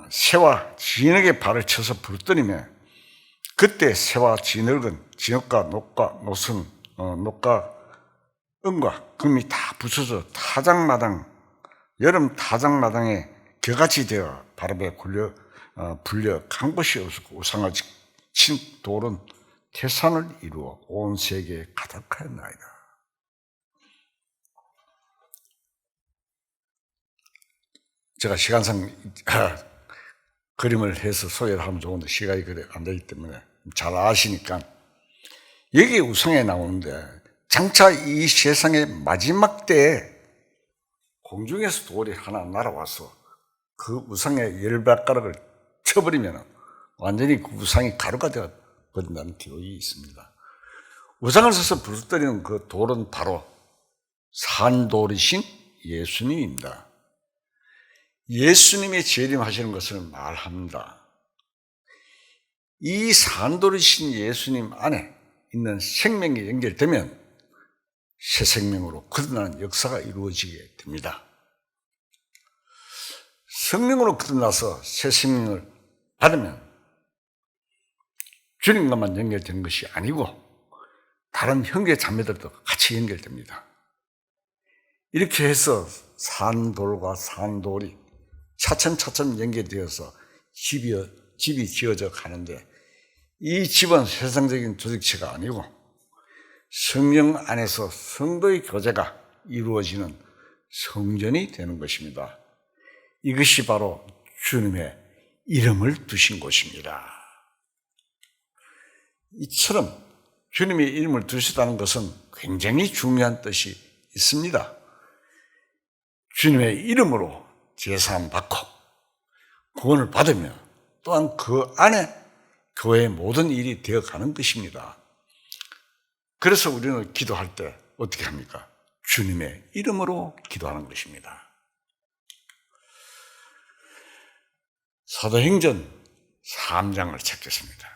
새와 진흙의 발을 쳐서 부르뜨리며 그때 새와 진흙과 녹은 녹과 은과 금이 다 부서져 여름 타작마당에 겨같이 되어 바람에 불려 간 곳이 없었고 우상을 친 돌은 태산을 이루어 온 세계에 가득하였나이다. 제가 시간상 그림을 해서 소개를 하면 좋은데 시간이 그래 안 되기 때문에 잘 아시니까 여기 우상에 나오는데 장차 이 세상의 마지막 때에 공중에서 돌이 하나 날아와서 그 우상의 열발가락을 쳐버리면 완전히 그 우상이 가루가 되어 버린다는 기록이 있습니다. 우상을 써서 부르뜨리는 그 돌은 바로 산돌이신 예수님입니다. 예수님이 재림하시는 것을 말합니다. 이 산돌이신 예수님 안에 있는 생명이 연결되면 새 생명으로 거듭나는 역사가 이루어지게 됩니다. 성령으로 거듭나서 새 생명을 받으면 주님과만 연결되는 것이 아니고 다른 형제 자매들도 같이 연결됩니다. 이렇게 해서 산돌과 산돌이 차츰차츰 연결되어서 집이 지어져 가는데 이 집은 세상적인 조직체가 아니고 성령 안에서 성도의 교제가 이루어지는 성전이 되는 것입니다. 이것이 바로 주님의 이름을 두신 곳입니다. 이처럼 주님의 이름을 두셨다는 것은 굉장히 중요한 뜻이 있습니다. 주님의 이름으로 제사함 받고 구원을 받으며 또한 그 안에 교회의 모든 일이 되어가는 것입니다. 그래서 우리는 기도할 때 어떻게 합니까? 주님의 이름으로 기도하는 것입니다. 사도행전 3장을 찾겠습니다.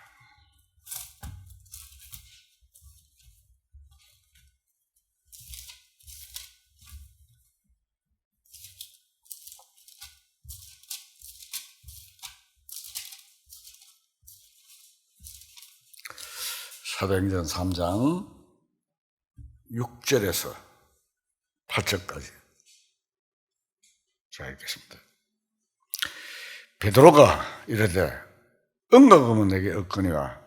사도행전 3장 6절에서 8절까지 자 읽겠습니다. 베드로가 이르되 은과 금은 내게 없거니와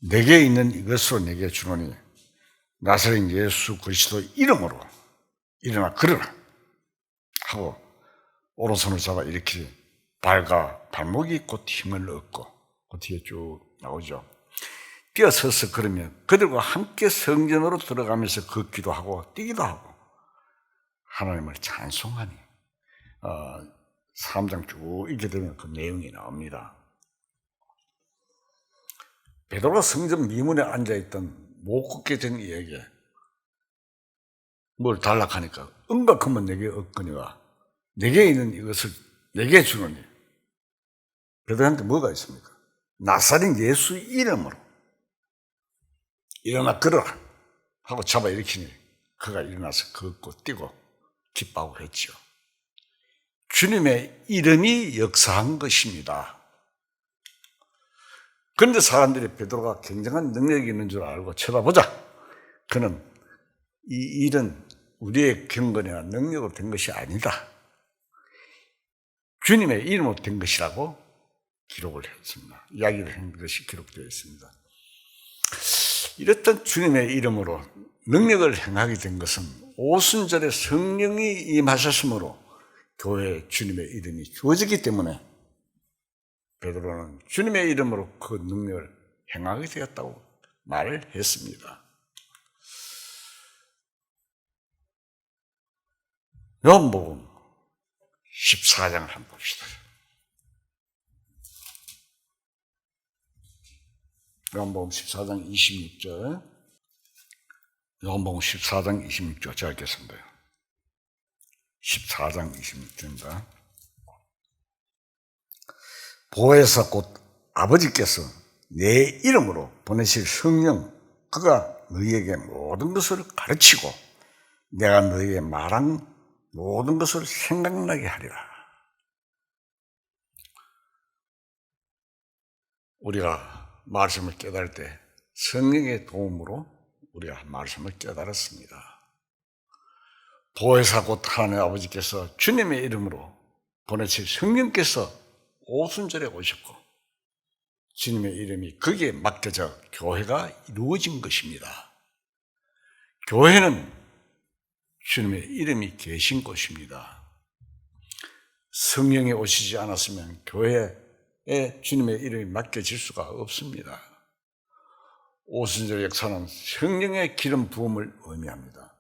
내게 있는 이것으로 내게 주노니 나사렛 예수 그리스도 이름으로 일어나 걸으라 하고 오른손을 잡아 일으키니 발과 발목이 곧 힘을 얻고 뒤에 쭉 나오죠. 뛰어서서 그러면 그들과 함께 성전으로 들어가면서 걷기도 하고 뛰기도 하고 하나님을 찬송하니 3장 쭉 읽게 되면 그 내용이 나옵니다. 베드로가 성전 미문에 앉아있던 못 걷게 된 이에게 뭘 달라하니까 응각하면 내게 얻거니와 내게 있는 이것을 내게 주노니 베드로한테 뭐가 있습니까? 나사렛 예수 이름으로 일어나 걸어라 하고 잡아 일으키니 그가 일어나서 걷고 뛰고 기뻐하고 했죠. 주님의 이름이 역사한 것입니다. 그런데 사람들이 베드로가 굉장한 능력이 있는 줄 알고 쳐다보자. 그는 이 일은 우리의 경건이나 능력으로 된 것이 아니다. 주님의 이름으로 된 것이라고 기록을 했습니다. 이야기를 한 것이 기록되어 있습니다. 이랬던 주님의 이름으로 능력을 행하게 된 것은 오순절에 성령이 임하셨으므로 교회에 주님의 이름이 주어지기 때문에 베드로는 주님의 이름으로 그 능력을 행하게 되었다고 말을 했습니다. 요한복음 14장을 한번 봅시다. 요한복음 14장 26절. 요한복음 14장 26절 제가 읽겠습니다. 14장 26절입니다. 보혜사 곧 아버지께서 내 이름으로 보내실 성령 그가 너희에게 모든 것을 가르치고 내가 너희에게 말한 모든 것을 생각나게 하리라. 우리가 말씀을 깨달을 때 성령의 도움으로 우리가 말씀을 깨달았습니다. 보혜사 곧 하나님의 아버지께서 주님의 이름으로 보내실 성령께서 오순절에 오셨고 주님의 이름이 거기에 맡겨져 교회가 이루어진 것입니다. 교회는 주님의 이름이 계신 곳입니다. 성령이 오시지 않았으면 교회에 주님의 이름이 맡겨질 수가 없습니다. 오순절 역사는 성령의 기름 부음을 의미합니다.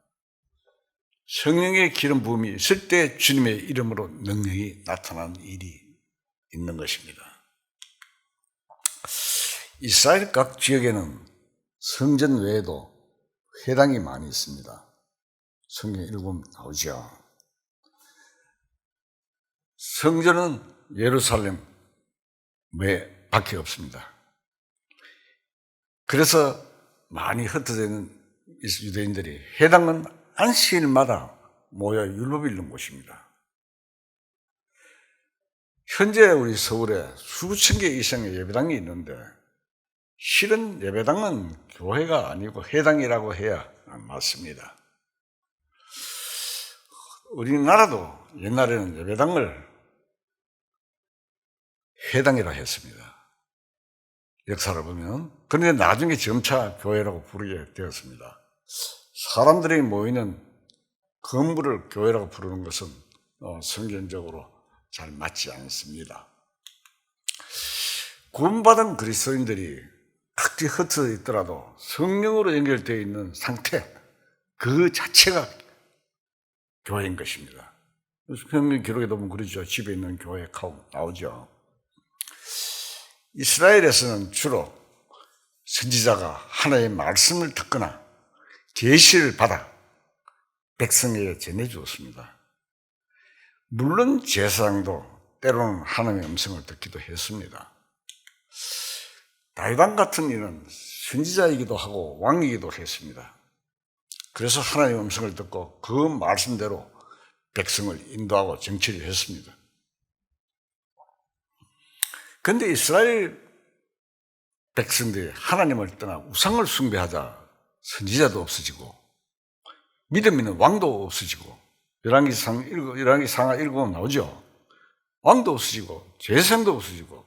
성령의 기름 부음이 있을 때 주님의 이름으로 능력이 나타나는 일이 있는 것입니다. 이스라엘 각 지역에는 성전 외에도 회당이 많이 있습니다. 성경 읽으면 나오죠. 성전은 예루살렘 외 밖에 없습니다. 그래서 많이 흩어져 있는 유대인들이 회당은 안식일마다 모여 율법 읽는 곳입니다. 현재 우리 서울에 수천 개 이상의 예배당이 있는데 실은 예배당은 교회가 아니고 회당이라고 해야 맞습니다. 우리나라도 옛날에는 예배당을 회당이라 했습니다. 역사를 보면. 그런데 나중에 점차 교회라고 부르게 되었습니다. 사람들이 모이는 건물을 교회라고 부르는 것은 성경적으로 잘 맞지 않습니다. 구원받은 그리스도인들이 각지 흩어져 있더라도 성령으로 연결되어 있는 상태 그 자체가 교회인 것입니다. 성경 기록에 보면 그러죠. 집에 있는 교회 나오죠. 이스라엘에서는 주로 선지자가 하나님의 말씀을 듣거나 계시를 받아 백성에게 전해주었습니다. 물론 제사장도 때로는 하나님의 음성을 듣기도 했습니다. 다윗 왕 같은 이는 선지자이기도 하고 왕이기도 했습니다. 그래서 하나님의 음성을 듣고 그 말씀대로 백성을 인도하고 정치를 했습니다. 그런데 이스라엘 백성들이 하나님을 떠나 우상을 숭배하자 선지자도 없어지고 믿음 있는 왕도 없어지고 열왕기 상하 읽으면 나오죠. 왕도 없어지고 제사장도 없어지고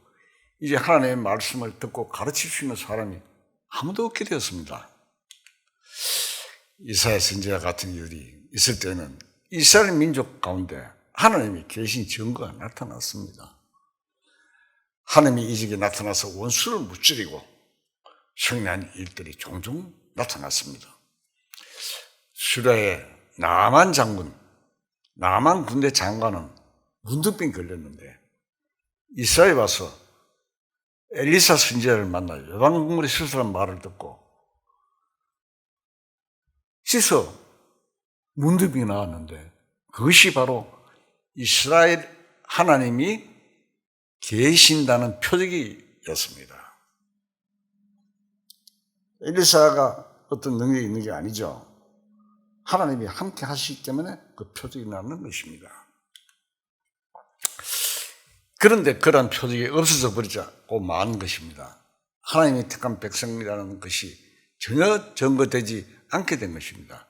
이제 하나님의 말씀을 듣고 가르칠 수 있는 사람이 아무도 없게 되었습니다. 이사야 선지자 같은 이들이 있을 때는 이스라엘 민족 가운데 하나님이 계신 증거가 나타났습니다. 하나님의 이적이 나타나서 원수를 무찌르고 승리한 일들이 종종 나타났습니다. 시리아의 나만 장군, 나만 군대 장관은 문둥병 걸렸는데 이스라엘에 와서 엘리사 선지자를 만나 요단국물에 씻으라는 말을 듣고 씻어 문둥병이 나왔는데 그것이 바로 이스라엘 하나님이 계신다는 표적이었습니다. 엘리사가 어떤 능력이 있는 게 아니죠. 하나님이 함께 하시기 때문에 그 표적이 나는 것입니다. 그런데 그런 표적이 없어져 버리자고 많은 것입니다. 하나님이 택한 백성이라는 것이 전혀 증거되지 않게 된 것입니다.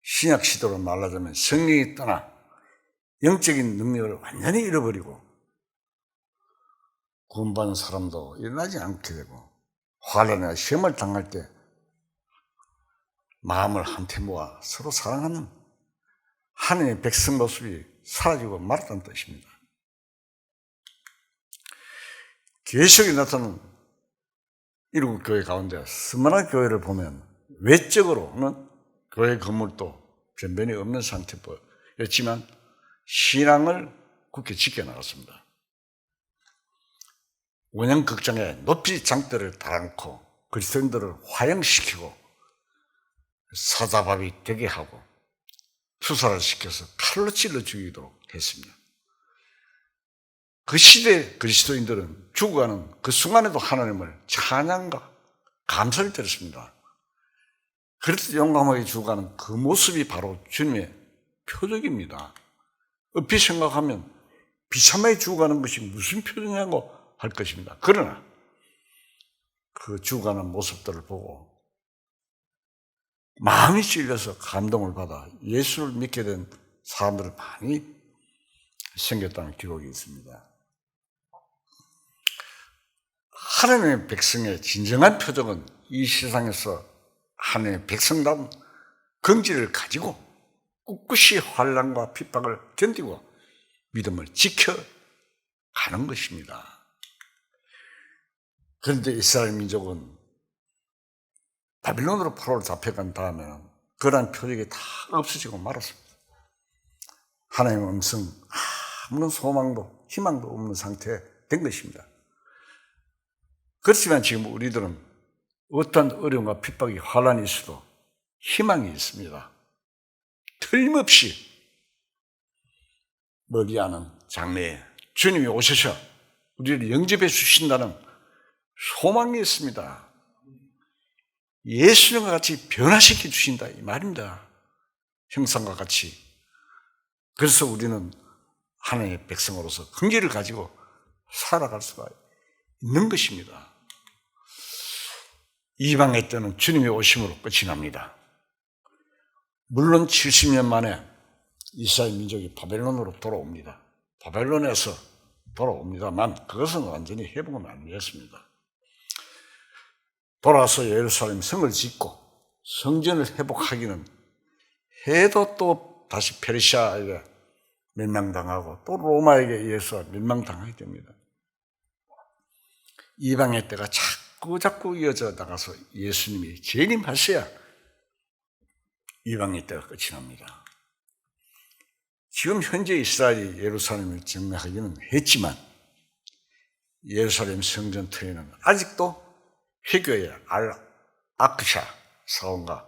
신약 시대로 말하자면 성령이 떠나 영적인 능력을 완전히 잃어버리고 구원받는 사람도 일어나지 않게 되고 환난이나 시험을 당할 때 마음을 한테 모아 서로 사랑하는 하나님의 백성 모습이 사라지고 말았다는 뜻입니다. 계시록에 나타나는 일곱 교회 가운데 스마나 교회를 보면 외적으로는 교회 건물도 변변이 없는 상태였지만 신앙을 굳게 지켜나갔습니다. 원형극장에 높이 장대를 달아놓고 그리스도인들을 화형시키고 사자밥이 되게 하고 투사를 시켜서 칼로 찔러 죽이도록 했습니다. 그 시대 그리스도인들은 죽어가는 그 순간에도 하나님을 찬양과 감사를 드렸습니다. 그래서 용감하게 죽어가는 그 모습이 바로 주님의 표적입니다. 업히 생각하면 비참하게 죽어가는 것이 무슨 표적이냐고 할 것입니다. 그러나 그 죽어가는 모습들을 보고 마음이 찔려서 감동을 받아 예수를 믿게 된 사람들이 많이 생겼다는 기록이 있습니다. 하나님의 백성의 진정한 표적은 이 세상에서 하나님의 백성다운 긍지를 가지고 꿋꿋이 환난과 핍박을 견디고 믿음을 지켜가는 것입니다. 그런데 이스라엘 민족은 바빌론으로 포로로 잡혀간 다음에는 그러한 표적이 다 없어지고 말았습니다. 하나님의 음성 아무런 소망도 희망도 없는 상태에 된 것입니다. 그렇지만 지금 우리들은 어떤 어려움과 핍박이 환난이 있어도 희망이 있습니다. 틀림없이 머리하는 장래에 주님이 오셔서 우리를 영접해 주신다는 소망이 있습니다. 예수님과 같이 변화시켜 주신다 이 말입니다. 형상과 같이. 그래서 우리는 하나님의 백성으로서 긍지를 가지고 살아갈 수가 있는 것입니다. 이방의 때는 주님의 오심으로 끝이 납니다. 물론 70년 만에 이스라엘 민족이 바벨론으로 돌아옵니다. 바벨론에서 돌아옵니다만 그것은 완전히 회복은 안 되었습니다. 돌아와서 예루살렘 성을 짓고 성전을 회복하기는 해도 또 다시 페르시아에게 멸망당하고 또 로마에게 의해서 멸망당하게 됩니다. 이방의 때가 자꾸 이어져 나가서 예수님이 재림하셔야 이방의 때가 끝이 납니다. 지금 현재 이스라엘이 예루살렘을 점령하기는 했지만 예루살렘 성전 터에는 아직도 회교의 알-아크샤 사원과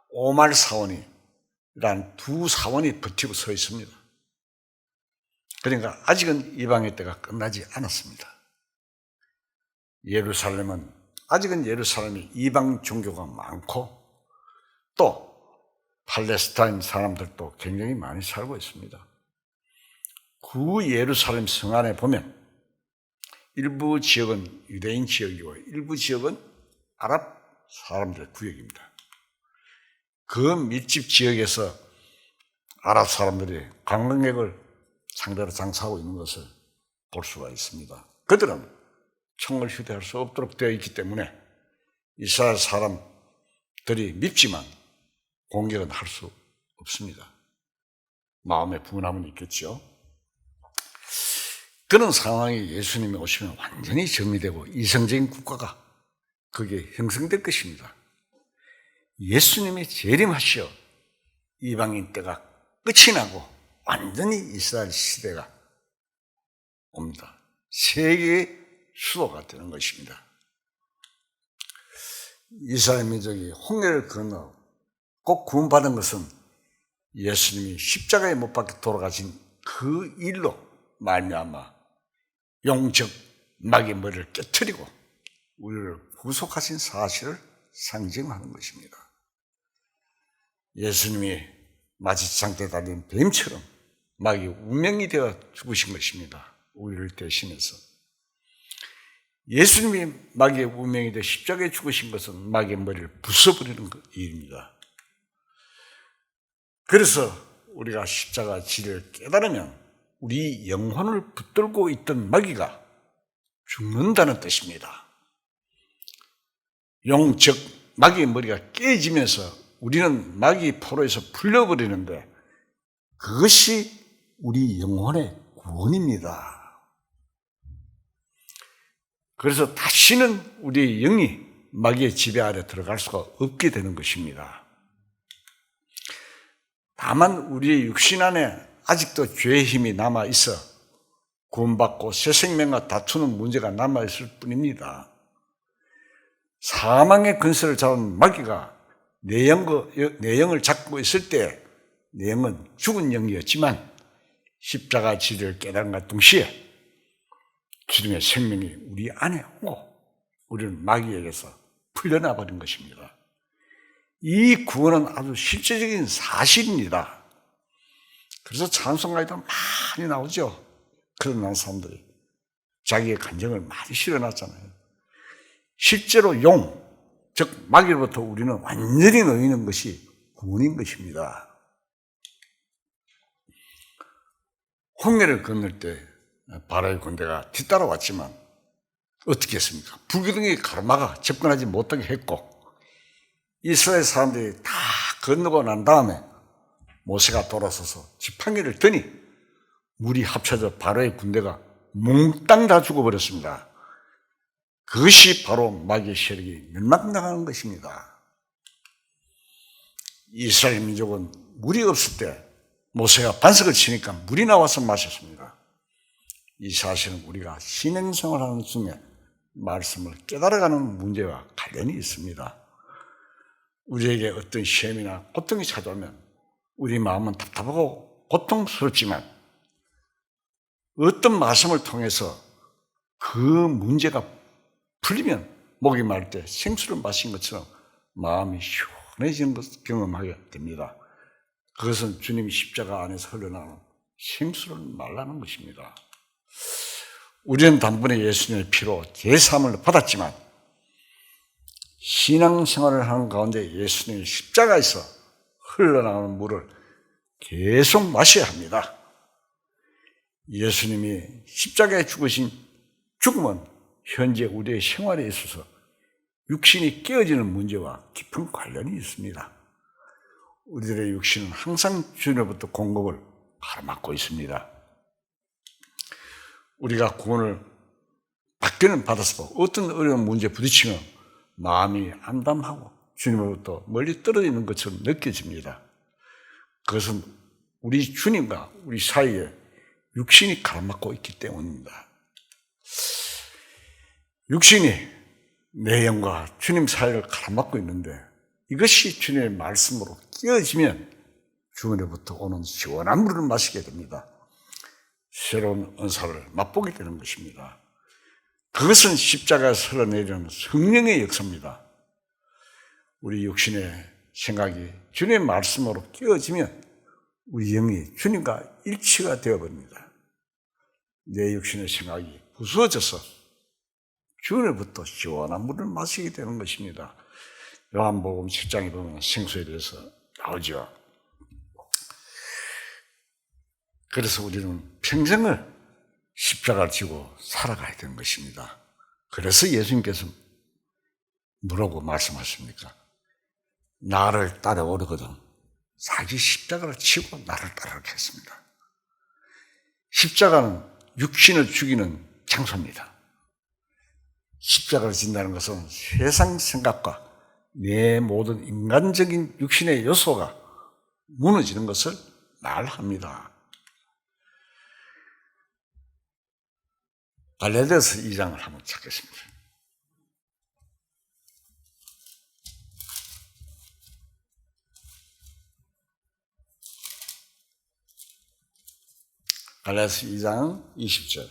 오말 사원이란 두 사원이 버티고 서 있습니다. 그러니까 아직은 이방의 때가 끝나지 않았습니다. 아직은 예루살렘에 이방 종교가 많고 또 팔레스타인 사람들도 굉장히 많이 살고 있습니다. 구 예루살렘 성 안에 보면 일부 지역은 유대인 지역이고 일부 지역은 아랍 사람들의 구역입니다. 그 밀집 지역에서 아랍 사람들이 관광객을 상대로 장사하고 있는 것을 볼 수가 있습니다. 그들은 총을 휴대할 수 없도록 되어 있기 때문에 이스라엘 사람들이 밉지만 공격은 할 수 없습니다. 마음의 분함은 있겠죠. 그런 상황에 예수님이 오시면 완전히 정리되고 이성적인 국가가 그게 형성될 것입니다. 예수님이 재림하시어 이방인 때가 끝이 나고 완전히 이스라엘 시대가 옵니다. 세계의 수도가 되는 것입니다. 이스라엘 민족이 홍해를 건너 꼭 구원받은 것은 예수님이 십자가에 못 박혀 돌아가신 그 일로 말미암아 영적 마귀의 머리를 깨트리고 우리를 구속하신 사실을 상징하는 것입니다. 예수님이 마지창때 달린 뱀처럼 마귀의 운명이 되어 죽으신 것입니다. 우리를 대신해서. 예수님이 마귀의 운명이 되어 십자가에 죽으신 것은 마귀의 머리를 부숴버리는 일입니다. 그래서 우리가 십자가 진리를 깨달으면 우리 영혼을 붙들고 있던 마귀가 죽는다는 뜻입니다. 영적 마귀의 머리가 깨지면서 우리는 마귀의 포로에서 풀려버리는데 그것이 우리 영혼의 구원입니다. 그래서 다시는 우리의 영이 마귀의 지배 아래 들어갈 수가 없게 되는 것입니다. 다만 우리의 육신 안에 아직도 죄의 힘이 남아있어 구원받고 새 생명과 다투는 문제가 남아있을 뿐입니다. 사망의 근세를 잡은 마귀가 내 영을 잡고 있을 때 내 영은 죽은 영이었지만 십자가 진리를 깨달음과 동시에 주님의 생명이 우리 안에 오고 우리는 마귀에게서 풀려나 버린 것입니다. 이 구원은 아주 실제적인 사실입니다. 그래서 찬송가에도 많이 나오죠. 그런 사람들이 자기의 감정을 많이 실어놨잖아요. 실제로 즉 마귀로부터 우리는 완전히 놓이는 것이 구원인 것입니다. 홍해를 건널 때 바로의 군대가 뒤따라왔지만 어떻게 했습니까? 불기둥이 가로막아 접근하지 못하게 했고 이스라엘 사람들이 다 건너고 난 다음에 모세가 돌아서서 지팡이를 드니 물이 합쳐져 바로의 군대가 몽땅 다 죽어버렸습니다. 그것이 바로 마귀의 세력이 멸망당하는 것입니다. 이스라엘 민족은 물이 없을 때 모세가 반석을 치니까 물이 나와서 마셨습니다. 이 사실은 우리가 신앙생활하는 중에 말씀을 깨달아가는 문제와 관련이 있습니다. 우리에게 어떤 시험이나 고통이 찾아오면 우리 마음은 답답하고 고통스럽지만 어떤 말씀을 통해서 그 문제가 풀리면 목이 마를 때 생수를 마신 것처럼 마음이 시원해지는 것을 경험하게 됩니다. 그것은 주님이 십자가 안에서 흘러나오는 생수를 말라는 것입니다. 우리는 단번에 예수님의 피로 제사함을 받았지만 신앙생활을 하는 가운데 예수님의 십자가에서 흘러나오는 물을 계속 마셔야 합니다. 예수님이 십자가에 죽으신 죽음은 현재 우리의 생활에 있어서 육신이 깨어지는 문제와 깊은 관련이 있습니다. 우리들의 육신은 항상 주님으로부터 공급을 가로막고 있습니다. 우리가 구원을 받기는 받아서 어떤 어려운 문제에 부딪히면 마음이 암담하고 주님으로부터 멀리 떨어지는 것처럼 느껴집니다. 그것은 우리 주님과 우리 사이에 육신이 가로막고 있기 때문입니다. 육신이 내 영과 주님 사이를 가로막고 있는데 이것이 주님의 말씀으로 깨어지면 주님으로부터 오는 시원한 물을 마시게 됩니다. 새로운 은사를 맛보게 되는 것입니다. 그것은 십자가에서 흘러내리는 성령의 역사입니다. 우리 육신의 생각이 주님의 말씀으로 깨어지면 우리 영이 주님과 일치가 되어버립니다. 내 육신의 생각이 부수어져서 주님으로부터 시원한 물을 마시게 되는 것입니다. 요한복음 7장에 보면 생수에 대해서 나오죠. 그래서 우리는 평생을 십자가를 지고 살아가야 되는 것입니다. 그래서 예수님께서 뭐라고 말씀하십니까? 나를 따라오려거든 자기 십자가를 지고 나를 따르게 했습니다. 십자가는 육신을 죽이는 장소입니다. 십자가를 진다는 것은 세상 생각과 내 모든 인간적인 육신의 요소가 무너지는 것을 말합니다. 갈라디아서 2장을 한번 찾겠습니다. 갈라디아서 2장 20절.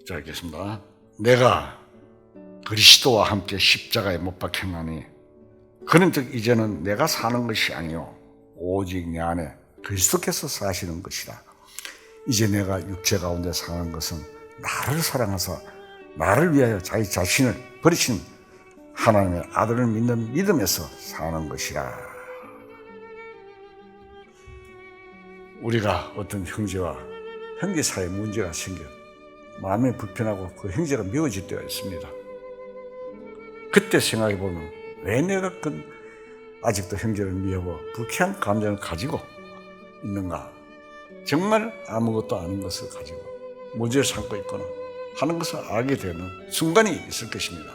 자, 읽겠습니다. 내가 그리스도와 함께 십자가에 못 박혔나니 그런즉 이제는 내가 사는 것이 아니요 오직 내 안에 그리스도께서 사시는 것이라. 이제 내가 육체 가운데 사는 것은 나를 사랑하사 나를 위하여 자기 자신을 버리신 하나님의 아들을 믿는 믿음에서 사는 것이라. 우리가 어떤 형제와 형제 사이에 문제가 생겨 마음이 불편하고 그 형제가 미워질 때가 있습니다. 그때 생각해 보면 왜 내가 아직도 형제를 미워하고 불쾌한 감정을 가지고 있는가? 정말 아무것도 아닌 것을 가지고 문제를 삼고 있거나 하는 것을 알게 되는 순간이 있을 것입니다.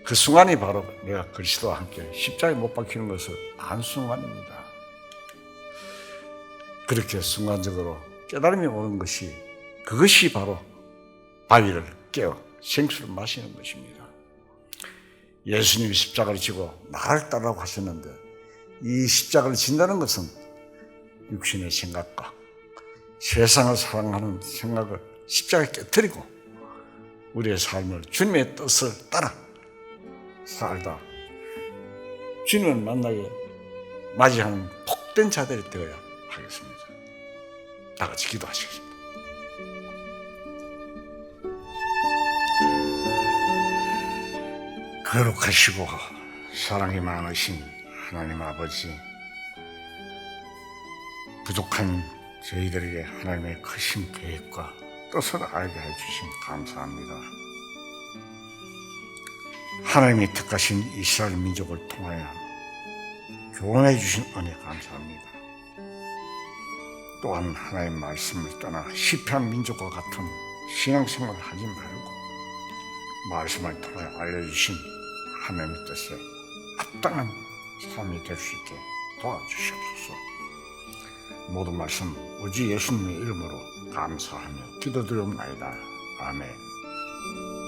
그 순간이 바로 내가 그리스도와 함께 십자가에 못 박히는 것을 안 순간입니다. 그렇게 순간적으로 깨달음이 오는 것이 그것이 바로 바위를 깨어 생수를 마시는 것입니다. 예수님이 십자가를 지고 나를 따르라고 하셨는데 이 십자가를 진다는 것은 육신의 생각과 세상을 사랑하는 생각을 십자가에 깨뜨리고 우리의 삶을 주님의 뜻을 따라 살다 주님을 만나게 맞이하는 복된 자들이 되어야 하겠습니다. 다 같이 기도하시겠습니다. 거룩하시고 사랑이 많으신 하나님 아버지, 부족한 저희들에게 하나님의 크신 계획과 뜻을 알게 해주심 감사합니다. 하나님이 택하신 이스라엘 민족을 통하여 교훈해 주신 은혜 감사합니다. 또한 하나님의 말씀을 떠나 시편 민족과 같은 신앙생활을 하지 말고 말씀을 통하여 알려주신 하나님의 뜻에 합당한 삶이 될 수 있게 도와주시옵소서. 모든 말씀 오직 예수님의 이름으로 감사하며 기도드리옵나이다. 아멘.